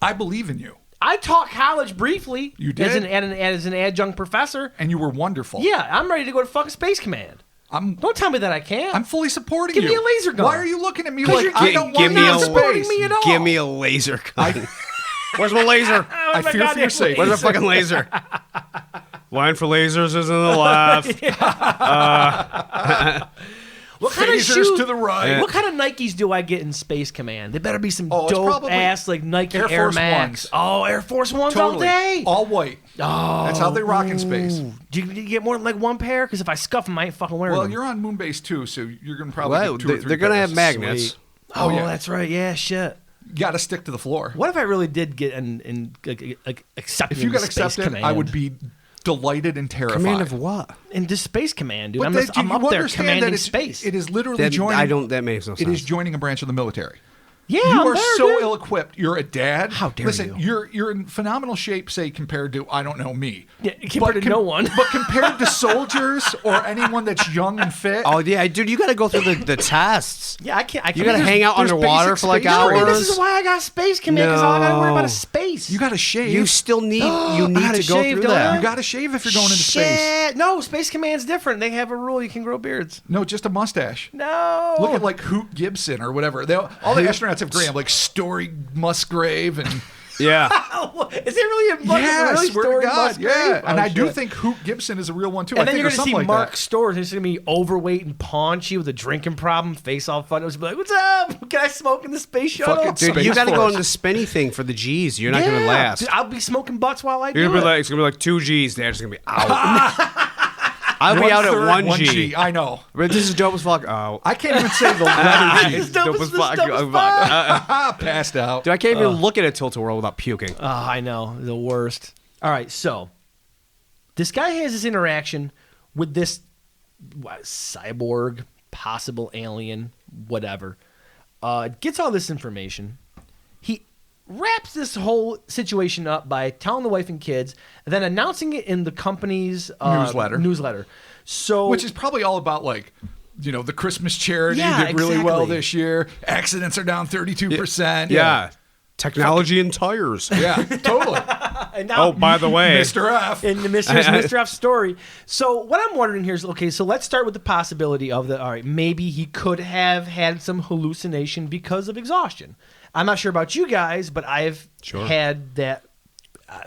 I believe in you. I taught college briefly. You did? As an adjunct professor. And you were wonderful. Yeah, I'm ready to go to fucking Space Command. Don't tell me that I can't. I'm fully supporting Give you. me a laser gun. Why are you looking at me like you're I don't want me to a space? me at all. Give me a laser gun. Where's my laser? I fear for your safety. Where's my fucking laser? Line for lasers is on the left. What kind of Phasers shoes? to the right. What kind of Nikes do I get in Space Command? They better be some it's dope probably ass like Nike Air Air Force Max. Ones. Oh, Air Force Ones Totally. all day. All white. Oh, That's how they rock in space. Do you get more than like one pair? Because if I scuff them, I ain't fucking wearing Well, them. you're on Moonbase too, so you're going to probably Well, get 2 or 3 they're going to pairs. have magnets. Sweet. Oh, that's right. Yeah, shit. You got to stick to the floor. What if I really did get accepted? If you got into Space accepted, Command? I would be delighted and terrified. Command of what? into Space Command, dude. But I'm up there understand commanding that it's, space. It is literally That, joining. That makes no sense. It is joining a branch of the military. Yeah, you I'm are there, so dude. ill-equipped. You're a dad. How dare Listen, you? you're in phenomenal shape, say, compared to, I don't know, me. Yeah, compared to no one. But compared to soldiers or anyone that's young and fit. Oh, yeah, dude, you got to go through the tests. Yeah, I can't. You got to hang out there's underwater basic for like space hours. training. This is why I got Space Command, because all I got to worry about is space. You got to shave. You still need I gotta to go shave, through don't I? that. You got to shave if you're going into space. Shit. No, Space Command's different. They have a rule you can grow beards. No, just a mustache. No. Look at like Hoot Gibson or whatever. All the astronauts have gray. Like Story Musgrave and Yeah. Is it really a fucking yeah, really swear to Story God, Musgrave? yeah. And Oh, I do shit. think Hoot Gibson is a real one too. And I then think you're or gonna see something Mark like Stores. He's gonna be overweight and paunchy with a drinking problem, face all fun. It was like, "What's up? Can I smoke in the space shuttle?" Fucking Dude, Space you got to go Force. on the spinny thing for the G's. You're not going to last. Dude, I'll be smoking butts while I do You're gonna it. be like, it's gonna be like 2 G's. They're just gonna be out. I'll be out at 1G. I know. But this is dope as fuck. Oh. I can't even say the letter G. It's dope as fuck. Passed out. Dude, I can't even look at a tilt-a-whirl without puking. I know. The worst. All right, so this guy has this interaction with this cyborg, possible alien, whatever. Gets all this information. He wraps this whole situation up by telling the wife and kids, and then announcing it in the company's newsletter. So, which is probably all about like, the Christmas charity Yeah, did really well exactly. this year. Accidents are down 32%. Yeah. Technology and tires. Yeah, totally. and now, by the way. Mr. F. in the Mr. F story. So what I'm wondering here is, okay, so let's start with the possibility of all right, maybe he could have had some hallucination because of exhaustion. I'm not sure about you guys, but I've had that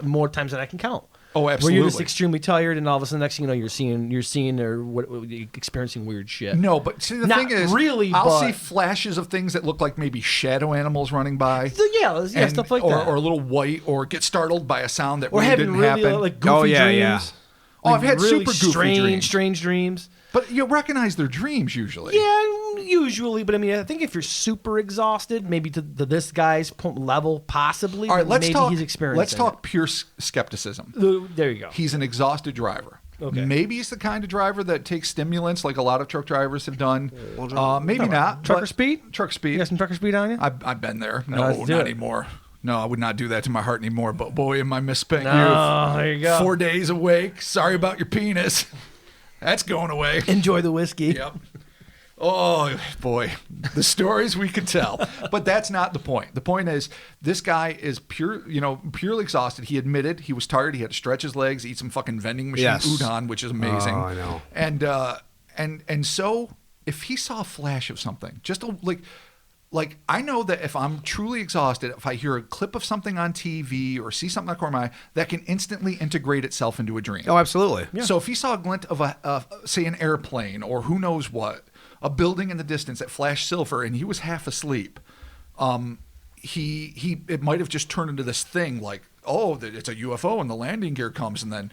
more times than I can count. Oh, absolutely. Where you're just extremely tired, and all of a sudden, next thing you know, you're seeing or experiencing weird shit. No, but see, the Not thing is, really, I'll but- see flashes of things that look like maybe shadow animals running by. Yeah, stuff like that. Or a little white, or get startled by a sound that Or really having didn't really happen. like goofy dreams. Oh, I've had really super goofy strange dreams. But you recognize their dreams usually. Yeah, usually. But I mean, I think if you're super exhausted, maybe to this guy's level, possibly. All right, let's maybe talk. He's experiencing Let's talk pure skepticism. There you go. He's an exhausted driver. Okay. Maybe he's the kind of driver that takes stimulants, like a lot of truck drivers have done. Maybe not. Trucker but- speed? Truck speed. You got some trucker speed on you? I've been there. No, let's not do it. anymore. No, I would not do that to my heart anymore. But boy, am I misspent youth. Oh, there you go. 4 days awake. Sorry about your penis. That's going away. Enjoy the whiskey. Yep. Oh, boy. The stories we could tell. But that's not the point. The point is this guy is purely exhausted. He admitted he was tired. He had to stretch his legs, eat some fucking vending machine udon, which is amazing. Oh, I know. And so if he saw a flash of something, just like I know that if I'm truly exhausted, if I hear a clip of something on TV or see something on the corner of my eye, that can instantly integrate itself into a dream. Oh, absolutely. Yeah. So if he saw a glint of say an airplane or who knows what, a building in the distance that flashed silver and he was half asleep, it might have just turned into this thing like, oh, it's a UFO and the landing gear comes and then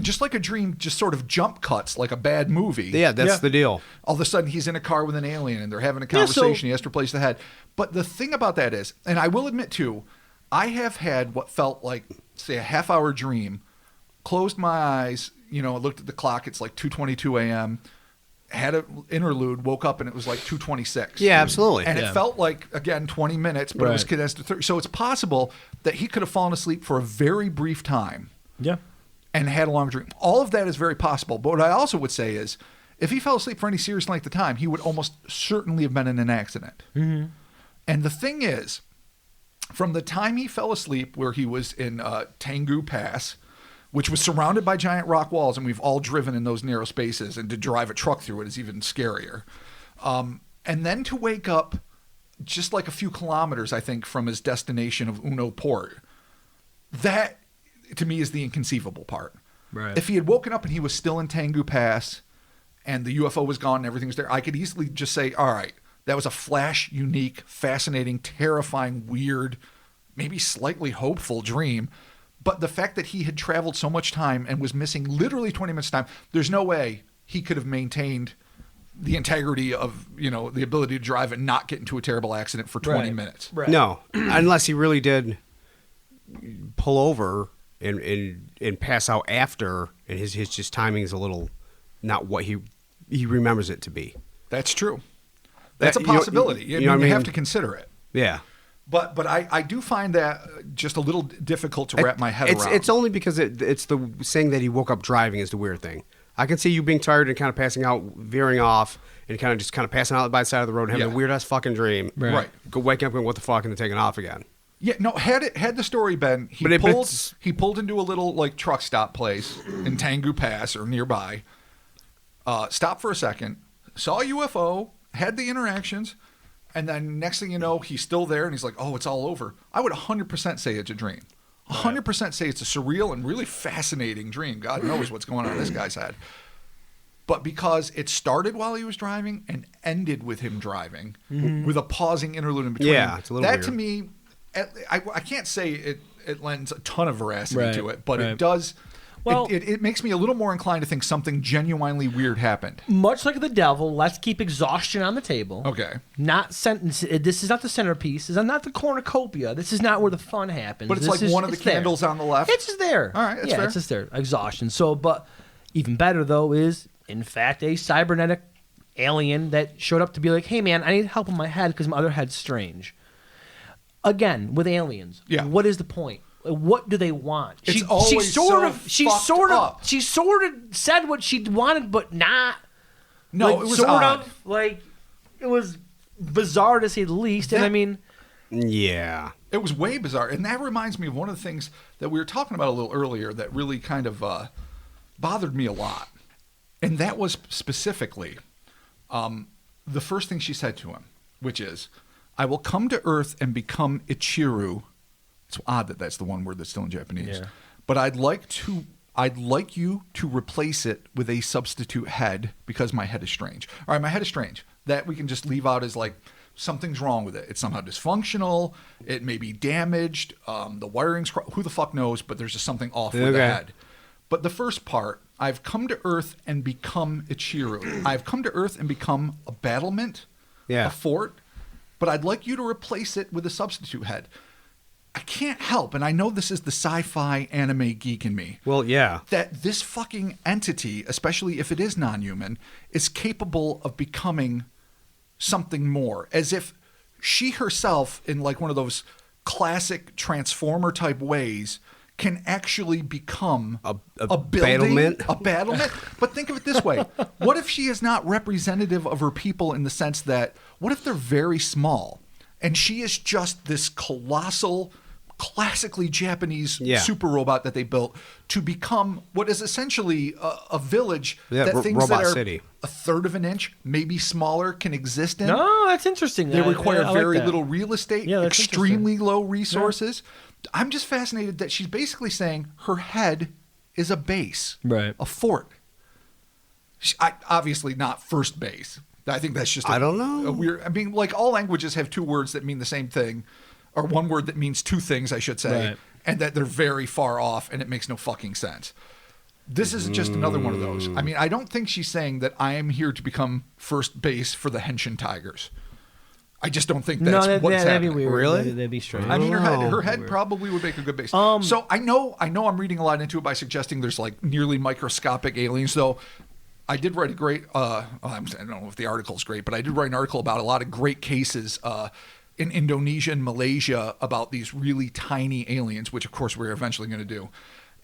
just like a dream, just sort of jump cuts like a bad movie. Yeah, that's the deal. All of a sudden, he's in a car with an alien, and they're having a conversation. He has to replace the head. But the thing about that is, and I will admit too, I have had what felt like, say, a half-hour dream. Closed my eyes, looked at the clock. It's like 2:22 a.m. Had an interlude, woke up, and it was like 2:26. Yeah, absolutely. And it felt like, again, 20 minutes, but it was condensed to 30. So it's possible that he could have fallen asleep for a very brief time. Yeah. And had a long dream. All of that is very possible. But what I also would say is, if he fell asleep for any serious length of time, he would almost certainly have been in an accident. Mm-hmm. And the thing is, from the time he fell asleep where he was in Tengu Pass, which was surrounded by giant rock walls, and we've all driven in those narrow spaces, and to drive a truck through it is even scarier. And then to wake up just like a few kilometers, I think, from his destination of Uno Port, that to me is the inconceivable part. Right. If he had woken up and he was still in Tengu Pass and the UFO was gone and everything was there, I could easily just say, all right, that was a flash, unique, fascinating, terrifying, weird, maybe slightly hopeful dream. But the fact that he had traveled so much time and was missing literally 20 minutes of time, there's no way he could have maintained the integrity of, the ability to drive and not get into a terrible accident for 20 minutes. Right. No, unless he really did pull over and pass out after, and his just timing is a little not what he remembers it to be. That's true. That's a You know- possibility. you know what I you have mean? to consider it. Yeah. But I do find that just a little difficult to wrap my head around. It's only because it's the saying that he woke up driving is the weird thing. I can see you being tired and kind of passing out, veering off, and kind of passing out by the side of the road and having a weird ass fucking dream. Right. Go waking up and what the fuck and then taking off again. Yeah, no. Had the story been he pulled into a little like truck stop place in Tengu Pass or nearby, stopped for a second, saw a UFO, had the interactions, and then next thing you know, he's still there and he's like, "Oh, it's all over." I would 100% say it's a dream. 100% say it's a surreal and really fascinating dream. God knows what's going on in this guy's head. But because it started while he was driving and ended with him driving, with a pausing interlude in between, it's a little weird. To me, I can't say it lends a ton of veracity to it, but it does. Well, it makes me a little more inclined to think something genuinely weird happened. much like the devil, let's keep exhaustion on the table. Okay. Not sentence. This is not the centerpiece. This is not the cornucopia. This is not where the fun happens. But it's This like one of the it's there. candles on the left. It's just there. All right, that's yeah, fair. it's just there. Exhaustion. So, but even better though is, in fact, a cybernetic alien that showed up to be like, "Hey, man, I need help in my head because my other head's strange." Again, with aliens, Yeah. what is the point? What do they want? It's always so fucked up. She sort of said what she wanted, but not. No, like, it was sort odd. of like it was bizarre to say the least. And I mean, Yeah. It was way bizarre. And that reminds me of one of the things that we were talking about a little earlier that really kind of bothered me a lot. And that was specifically the first thing she said to him, which is, "I will come to Earth and become Ichiru." It's odd that that's the one word that's still in Japanese. Yeah. But I'd like you to replace it with a substitute head because my head is strange. All right, my head is strange. That we can just leave out as like something's wrong with it. It's somehow dysfunctional. It may be damaged. The wiring's who the fuck knows, but there's just something off with the head. But the first part, I've come to Earth and become Ichiru. I've come to Earth and become a battlement, a fort, but I'd like you to replace it with a substitute head. I can't help, and I know this is the sci-fi anime geek in me. Well, yeah. That this fucking entity, especially if it is non-human, is capable of becoming something more. As if she herself, in like one of those classic Transformer type ways, can actually become a building, battlement. a battlement. But think of it this way. What if she is not representative of her people in the sense that, what if they're very small and she is just this colossal, classically Japanese super robot that they built to become what is essentially a village that things robot that are city. a third of an inch, maybe smaller, can exist in? no, that's interesting. They require I like very that. little real estate, Yeah, that's extremely low resources. I'm just fascinated that she's basically saying her head is a base, Right. a fort. Obviously not first base. I think that's just I don't know. a weird. I mean, like all languages have two words that mean the same thing, or one word that means two things, I should say, Right. and that they're very far off, and it makes no fucking sense. This is just another one of those. I mean, I don't think she's saying that I am here to become first base for the Henshin Tigers. I just don't think that's what's that'd happening. be weird. Really? That'd be strange. I mean, her Oh, head weird. probably would make a good base. So I know I'm reading a lot into it by suggesting there's like nearly microscopic aliens, though. I did write a great, I don't know if the article's great, but I did write an article about a lot of great cases in Indonesia and Malaysia about these really tiny aliens, which of course we're eventually going to do.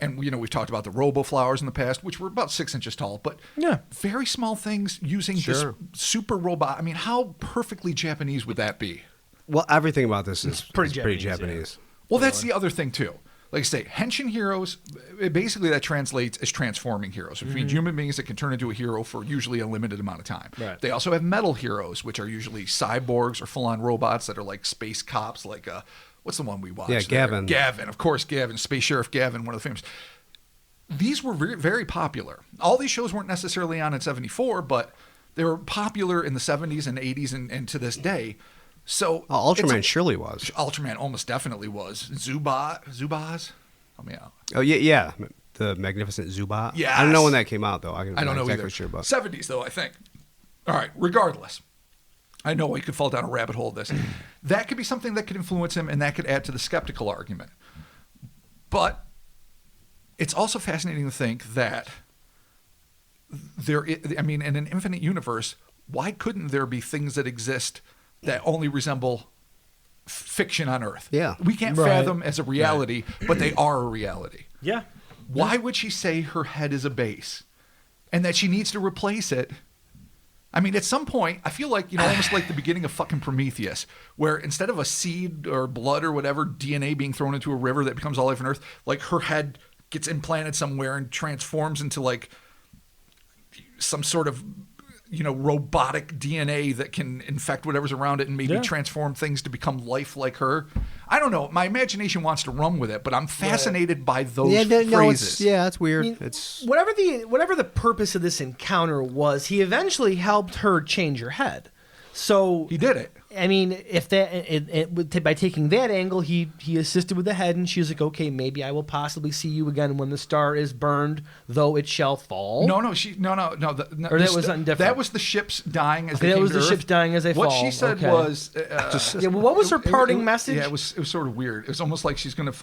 And, you know, we've talked about the robo-flowers in the past, which were about 6 inches tall, but very small things using this super robot. I mean, how perfectly Japanese would that be? Well, everything about this is pretty pretty Japanese, Japanese. Well, that's the other thing, too. Like I say, Henshin heroes, basically that translates as transforming heroes. Which means human beings that can turn into a hero for usually a limited amount of time. Right. They also have metal heroes, which are usually cyborgs or full-on robots that are like space cops, like what's the one we watched? Yeah, Gavin. Gavin, of course, Gavin, Space Sheriff Gavin, one of the famous. These were very, very popular. All these shows weren't necessarily on in 74, but they were popular in the 70s and 80s and to this day. So Ultraman surely was. Ultraman almost definitely was. Zubaz? Help me out. Oh, yeah. The Magnificent Zubat. Yes. I don't know when that came out, though. I'm I don't not know exactly either. sure, but 70s, though, I think. All right, regardless. I know we could fall down a rabbit hole of this. That could be something that could influence him, and that could add to the skeptical argument. But it's also fascinating to think that in an infinite universe, why couldn't there be things that exist that only resemble fiction on Earth? Yeah. We can't fathom as a reality, but they are a reality. Yeah. Why would she say her head is a base and that she needs to replace it? I mean, at some point, I feel like, almost like the beginning of fucking Prometheus, where instead of a seed or blood or whatever, DNA being thrown into a river that becomes all life on Earth, like her head gets implanted somewhere and transforms into like some sort of, robotic DNA that can infect whatever's around it and maybe transform things to become life like her. I don't know. My imagination wants to run with it, but I'm fascinated by those phrases. It's weird. I mean, It's whatever the purpose of this encounter was, he eventually helped her change her head. So He did it. I mean, if by taking that angle, he assisted with the head, and she was like, okay, maybe I will possibly see you again when the star is burned, though it shall fall. No. Or that was something different. That was the ships dying as they that came was to the Earth. ships dying as they fall. What she said Okay. was, Yeah, well, what was her parting message? Yeah, it was sort of weird. It was almost like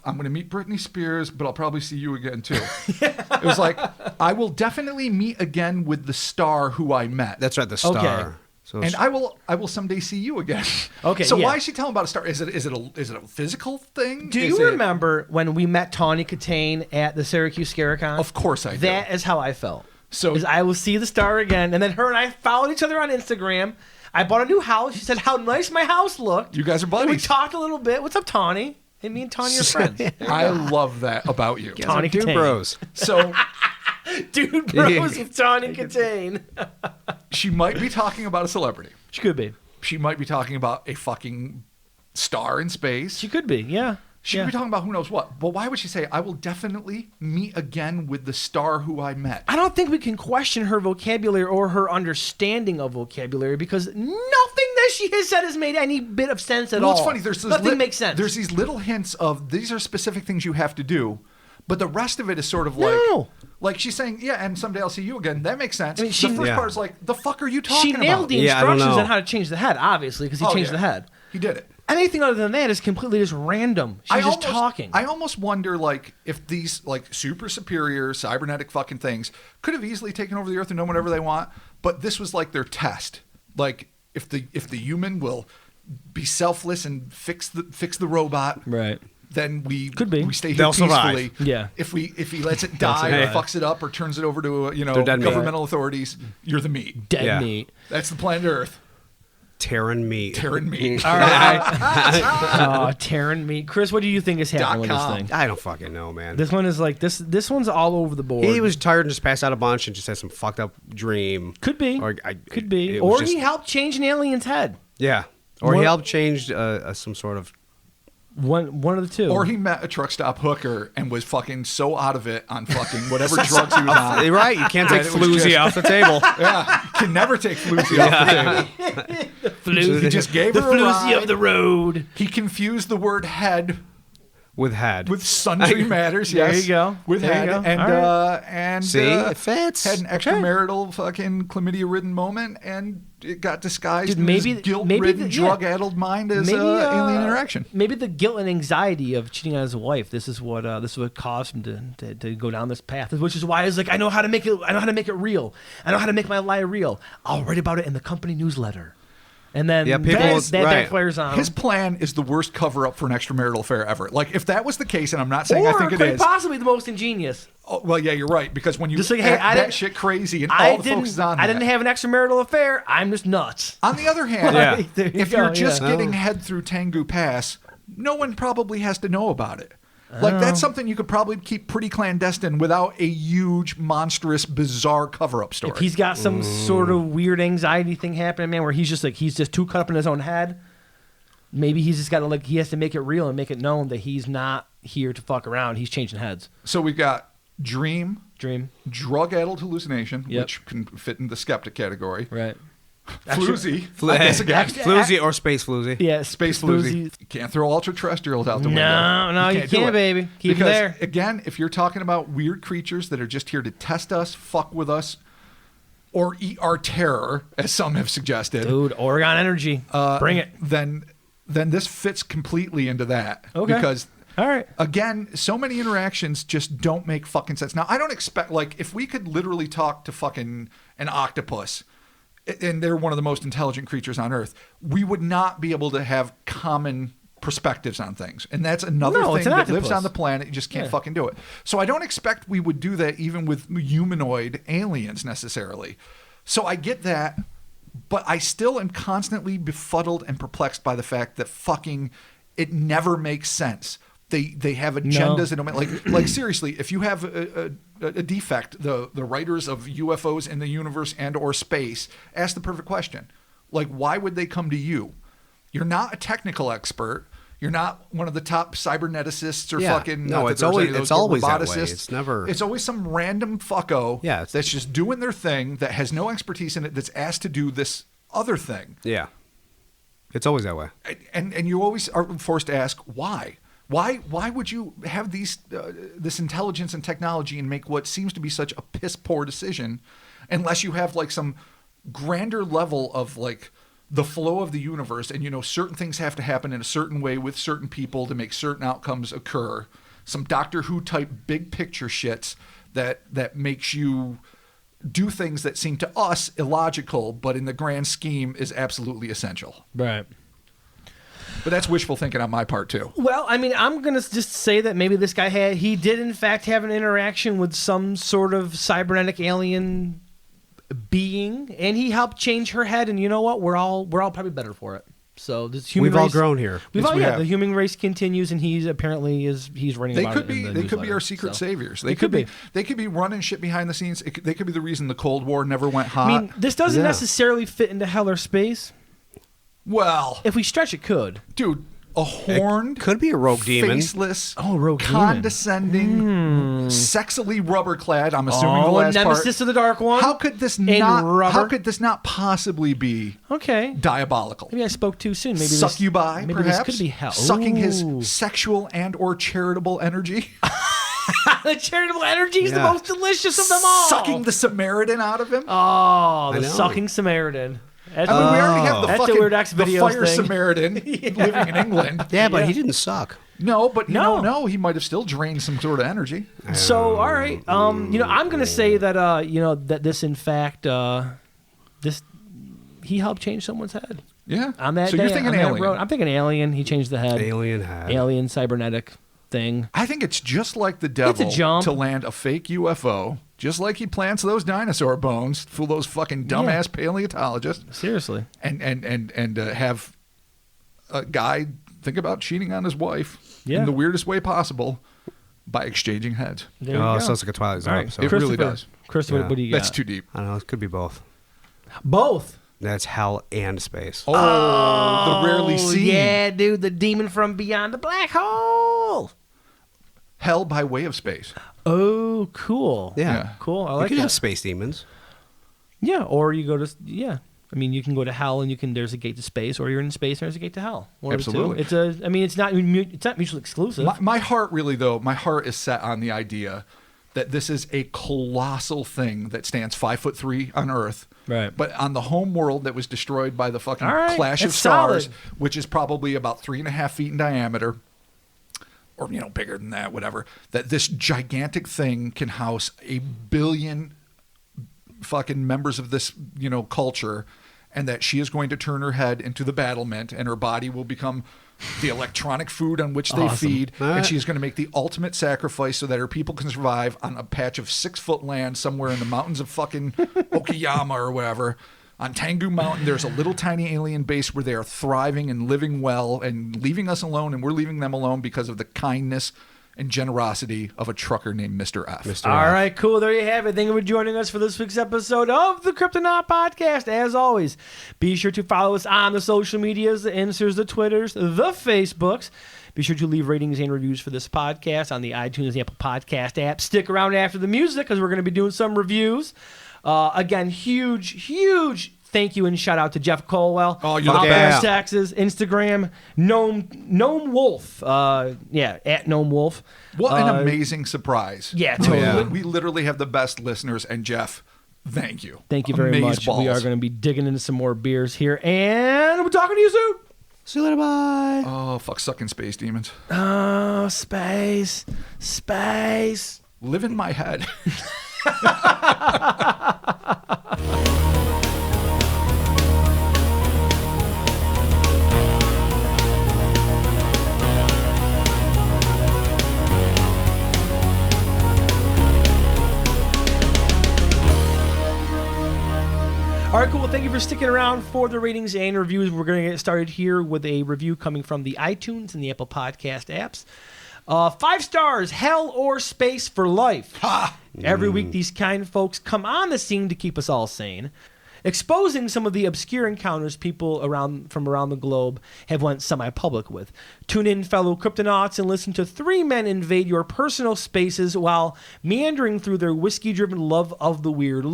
I'm gonna meet Britney Spears, but I'll probably see you again too. It was like, I will definitely meet again with the star who I met. That's right, the star. Okay. So And I will someday see you again. Okay, So yeah. why is she telling about a star? Is it a physical thing? Do Is you it- remember when we met Tawny Katane at the Syracuse Scaricon? Of course I do. That is how I felt. So- is I will see the star again, and then her and I followed each other on Instagram. I bought a new house. She said how nice my house looked. You guys are And we buddies. talked a little bit. What's up, Tawny? And me and Tawny are friends. I love that about you. Tawny Dude Katane. bros. So Dude bros with Tawny Katane. she might be talking about a celebrity. She could be. She might be talking about a fucking star in space. She could be, yeah. She could be talking about who knows what. But why would she say, I will definitely meet again with the star who I met? I don't think we can question her vocabulary or her understanding of vocabulary because nothing that she has said has made any bit of sense at all. Well, it's funny. There's nothing makes sense. There's these little hints of these are specific things you have to do, but the rest of it is sort of like, No. like she's saying, yeah, and someday I'll see you again. That makes sense. I mean, the she- first Yeah. part is like, the fuck are you talking She nailed about? the Yeah, I don't instructions know. on how to change the head, obviously, because he Oh, changed yeah. the head. He did it. Anything other than that is completely just random. She's just talking. I almost wonder, like, if these like super superior cybernetic fucking things could have easily taken over the Earth and done whatever they want, but this was like their test. Like, if the human will be selfless and fix the robot, Right. then we Could be. we stay here They'll survive. peacefully. Yeah. If he lets it die or survive. fucks it up or turns it over to They're dead meat. governmental authorities, you're the meat. Dead Yeah. meat. That's the planet Earth. Terran meat. Terran meat. All right. Terran meat. Chris, what do you think is happening with this .com. thing? I don't fucking know, man. This one is like this one's all over the board. He was tired and just passed out a bunch and just had some fucked up dream. could be. Could be. it was Or just- he helped change an alien's head. Yeah. Or What- he helped change some sort of. One of the two. Or he met a truck stop hooker and was fucking so out of it on fucking whatever drugs he was on. You're right. You can't take That it was floozy just- off the table. Yeah, can never take floozy off the table. Floozy. He just gave the her a floozy ride. of the road. He confused the word head With head. with sundry matters. There Yes, you go. With There you head go. and All right. and See? It fits. had an extramarital fucking chlamydia-ridden moment, and it got disguised Dude, in maybe- his guilt-ridden, yeah. drug-addled mind as alien interaction. Maybe the guilt and anxiety of cheating on his wife. This is what caused him to go down this path. Which is why he's like, I know how to make it. I know how to make it real. I know how to make my lie real. I'll write about it in the company newsletter. And then Yeah, people that will- right. backfires on His him. plan is the worst cover-up for an extramarital affair ever. Like, if that was the case, and I'm not saying I Or think it quite is. possibly the most ingenious. Oh, well, yeah, you're right. Because when you Just like, hey, act I that didn't- shit crazy and I all the focus is on I that. didn't have an extramarital affair. I'm just nuts. On the other hand, Yeah. There you if go, you're just yeah. getting head through Tengu Pass, no one probably has to know about it. Like, that's something you could probably keep pretty clandestine without a huge, monstrous, bizarre cover-up story. If he's got some sort of weird anxiety thing happening, man, where he's just too caught up in his own head. Maybe he's just got to he has to make it real and make it known that he's not here to fuck around. He's changing heads. So we've got dream, drug-addled hallucination, Yep. which can fit in the skeptic category. Right. Floozy, I guess again. Floozy or space floozy. Yeah. Space floozy. You can't throw ultra-terrestrials out the window. No, you do can't, it. baby. Keep 'em because, there. Again, if you're talking about weird creatures that are just here to test us, fuck with us, or eat our terror, as some have suggested, Dude, Oregon Energy. Bring it. then this fits completely into that. Okay. Because All right. again, so many interactions just don't make fucking sense. Now, I don't expect, like, if we could literally talk to fucking an octopus, and they're one of the most intelligent creatures on Earth, we would not be able to have common perspectives on things. And that's another No, it's thing an that lives octopus. on the planet. You just can't Yeah. fucking do it. So I don't expect we would do that even with humanoid aliens necessarily. So I get that, but I still am constantly befuddled and perplexed by the fact that fucking it never makes sense. They have agendas that don't make, like seriously, if you have a defect, the writers of UFOs in the universe and or space ask the perfect question. Like, why would they come to you? You're not a technical expert. You're not one of the top cyberneticists or Yeah. fucking No, not that it's there's always- any of those it's always that way. roboticists. It's never- It's always some random fucko Yeah, it's- that's just doing their thing that has no expertise in it that's asked to do this other thing. Yeah. It's always that way. And you always are forced to ask why. Why would you have this intelligence and technology and make what seems to be such a piss poor decision, unless you have like some grander level of like the flow of the universe, and certain things have to happen in a certain way with certain people to make certain outcomes occur. Some Doctor Who type big picture shits that makes you do things that seem to us illogical, but in the grand scheme is absolutely essential. Right. But that's wishful thinking on my part too. Well, I mean, I'm going to just say that maybe this guy did in fact have an interaction with some sort of cybernetic alien being, and he helped change her head, and you know what? We're all probably better for it. So this human We've all race, grown here. Yes, we have. The human race continues, and he's apparently he's running. They about could it be. in the They could be newsletter. our secret So, saviors. They could be. They could be running shit behind the scenes. They could be the reason the Cold War never went hot. I mean, this doesn't Yeah. necessarily fit into hell or space. well, If we stretch, it could. dude, a horned, Could be a rogue demon. faceless, Rogue demon. condescending, sexily rubber clad. I'm assuming the last Nemesis part. of the Dark One. How could this In not? rubber? How could this not possibly Okay. diabolical? Maybe I spoke too soon. Maybe Succubi, maybe perhaps. this could be hell. Sucking his Ooh. sexual and/or charitable energy. The charitable energy is the Yeah. most delicious of them all. Sucking the Samaritan out of him. Oh, the I know. sucking Samaritan. That's, I mean, we already have the That's a fucking Weird X the videos fire thing. Samaritan living in England. Yeah, but he didn't suck. No, but you No. don't know. He might have still drained some sort of energy. So, all right. I'm going to say that that this in fact he helped change someone's head. Yeah. On that so day, you're thinking on that alien. road. I'm thinking alien. He changed the head. Alien head. Alien cybernetic thing. I think it's just like the devil jump. to land a fake UFO, just like he plants those dinosaur bones, fool those fucking dumbass paleontologists, Seriously. and have a guy think about cheating on his wife Yeah. in the weirdest way possible by exchanging heads. There you Oh, go. sounds like a Twilight Zone All right. episode. It really Christopher. does. Christopher, Yeah. what do you got? That's too deep. I don't know. It could be both. Both. That's hell and space. Oh, the rarely seen. Yeah, dude, the demon from beyond the black hole. Hell by way of space. Oh, cool. Yeah. Cool. I You like can that. have space demons. Yeah, or you go to I mean, you can go to hell and there's a gate to space, or you're in space and there's a gate to hell. One of the two. Absolutely. It's not mutually exclusive. My heart really, though, my heart is set on the idea that this is a colossal thing that stands 5'3" on Earth. Right. But on the home world that was destroyed by the fucking All right, clash of that's stars, solid. which is probably about 3.5 feet in diameter, or bigger than that, whatever. That this gigantic thing can house 1 billion fucking members of this culture, and that she is going to turn her head into the battlement, and her body will become the electronic food on which they Awesome. feed, All and right. she's going to make the ultimate sacrifice so that her people can survive on a patch of 6-foot land somewhere in the mountains of fucking Okayama or whatever. On Tengu Mountain, there's a little tiny alien base where they are thriving and living well and leaving us alone, and we're leaving them alone because of the kindness and generosity of a trucker named Mr. F. Mr. All F. right, cool. There you have it. Thank you for joining us for this week's episode of the Kryptonaut Podcast. As always, be sure to follow us on the social medias, the Insers, the Twitters, the Facebooks. Be sure to leave ratings and reviews for this podcast on the iTunes and the Apple Podcast app. Stick around after the music because we're going to be doing some reviews. Again, huge thank you and shout out to Jeff Colwell. Oh, you're on the best. Texas, Instagram, Gnome Wolf. At Gnome Wolf. What an amazing surprise. Yeah, totally. yeah. We literally have the best listeners, and Jeff, thank you. Thank you very much. Amazeballs. We are going to be digging into some more beers here, and we're talking to you soon. See you later. Bye. Oh, fuck sucking space demons. Oh, space. Live in my head. All right, cool. Well, thank you for sticking around for the ratings and reviews. We're going to get started here with a review coming from the iTunes and the Apple Podcast apps. 5 stars, hell or space for life. Ha! Every week, these kind folks come on the scene to keep us all sane. exposing some of the obscure encounters people from around the globe have went semi-public with. Tune in, fellow Kryptonauts, and listen to three men invade your personal spaces while meandering through their whiskey-driven love of the weird.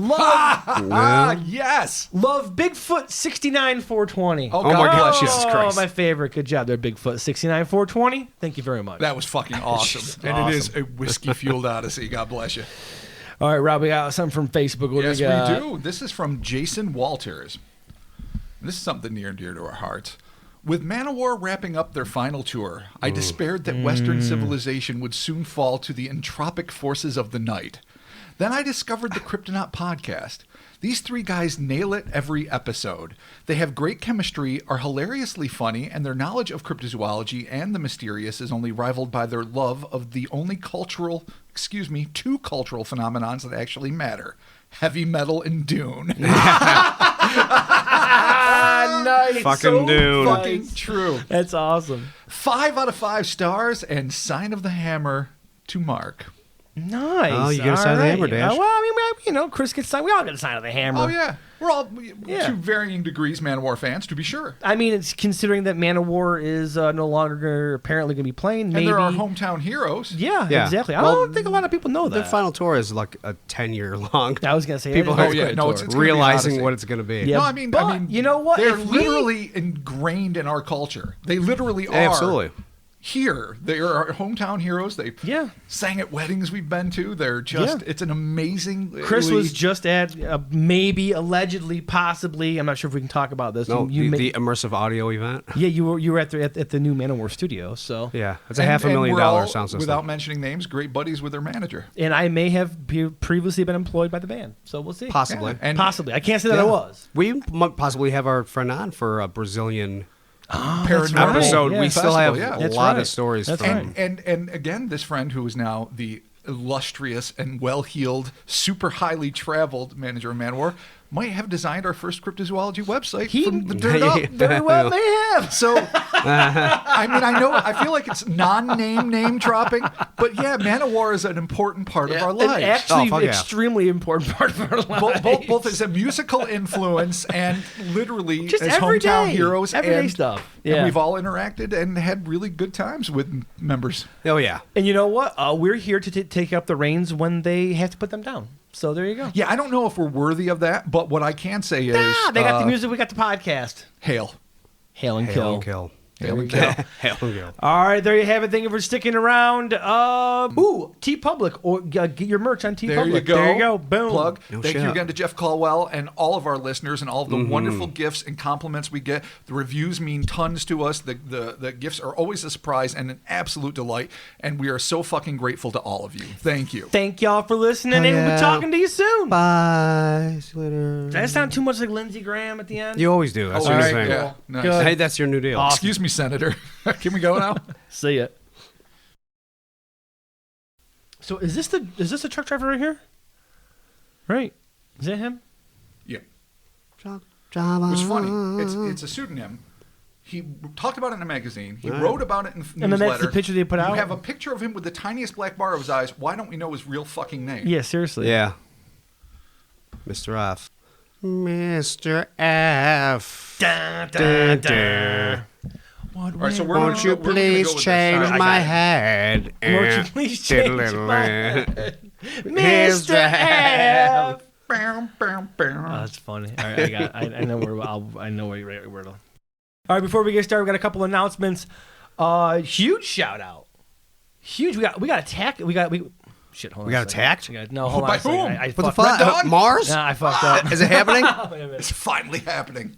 Yes. Love Bigfoot 69420. Oh, God bless you. Jesus Christ. My favorite. Good job there, Bigfoot 69420. Thank you very much. That was fucking awesome. And awesome. it is a whiskey-fueled odyssey. God bless you. All right, Rob, we got something from Facebook. What Yes, do we got? we do. This is from Jason Walters. This is something near and dear to our hearts. With Manowar wrapping up their final tour, I despaired that Western civilization would soon fall to the entropic forces of the night. Then I discovered the Kryptonaut podcast. These three guys nail it every episode. They have great chemistry, are hilariously funny, and their knowledge of cryptozoology and the mysterious is only rivaled by their love of the only two cultural phenomenons that actually matter. Heavy metal and Dune. Nice. Fucking Dune. Fucking true. That's awesome. 5 out of 5 stars and sign of the hammer to Mark. Nice. Oh, you get a sign of the hammer, Dash. Well, I mean, Chris gets signed. We all get a sign of the hammer. Oh, yeah. We're all Yeah. to varying degrees Manowar fans, to be sure. I mean, it's considering that Manowar is no longer apparently going to be playing. Maybe. And they're our hometown heroes. Yeah, Yeah. exactly. I Well, don't think a lot of people know The that. final tour is like a 10-year long. I was going to say People that are is quite a no, tour. it's realizing Odyssey. what it's going to be. Yeah. No, I mean, but you know what? They're If we- literally ingrained in our culture. They literally are. Absolutely. Here, they are our hometown heroes. They Yeah. sang at weddings we've been to. They're just, it's an amazing. Chris was just at maybe, allegedly, possibly. I'm not sure if we can talk about this. No, You the immersive audio event. yeah, you were at the new Manowar studio. So Yeah, it's a $500,000 sound system. Without mentioning names, great buddies with their manager. and I may have previously been employed by the band. So we'll see. Possibly. Yeah, and Possibly. I can't say that I Yeah. was. We might possibly have our friend on for a Brazilian paranormal right. episode. Yeah. We still have Festival, yeah. a That's lot right. of stories That's from. right. And again, this friend who is now the illustrious and well-heeled, super highly traveled manager of Manowar might have designed our first cryptozoology website from the dirt up. Very well may have. So, I mean, I feel like it's name dropping, but yeah, Manowar is an important part of our An lives. actually fuck yeah. extremely important part of our lives. Both as a musical influence and literally Just as everyday- hometown heroes. everyday and, stuff. And Yeah. we've all interacted and had really good times with members. Oh yeah. And you know what? We're here to take up the reins when they have to put them down. So there you go. Yeah, I don't know if we're worthy of that, but what I can say is They got the music. We got the podcast. hail. Hail and Hail kill. and kill. Hail and kill. Hail and kill. All right, there you have it. Thank you for sticking around. TeePublic, or get your merch on TeePublic. There you go. There you go. Boom. Plug. No Thank you shit. again to Jeff Caldwell and all of our listeners and all of the wonderful gifts and compliments we get. The reviews mean tons to us. The gifts are always a surprise and an absolute delight. And we are so fucking grateful to all of you. Thank you. Thank y'all for listening, and yeah. we're talking to you soon. Bye. See you later. Does that sound too much like Lindsey Graham at the end? You always do. That's Oh, your all new right, thing. yeah. Nice. Good. Hey, that's your new deal. Awesome. Excuse me, Senator. Can we go now? See ya. So is this the truck driver right here? Right? Is that him? Yeah. Drama. It was funny. It's a pseudonym. He talked about it in a magazine. He wrote about it in a newsletter. And then that's the picture they put out? You have a picture of him with the tiniest black bar of his eyes. Why don't we know his real fucking name? Yeah, seriously. Yeah. Mr. F. Mr. F. Dun, Dun, dun, dun. What All right, so went- we're Won't you gonna go please with this. change All right, I my got it. head? Won't you please change my head? Mr. Mr. F. Bam, bam, Oh, bam. that's funny. All right, I know where I know where to. All right, before we get started, we got a couple announcements. Huge shout out. Huge. We got attacked. Shit. Hold on. We got a second. attacked? No, hold By on. A second. whom? I What the fucked- fuck? Mars? Done? Nah, I fucked up. Is it happening? Wait a minute. It's finally happening.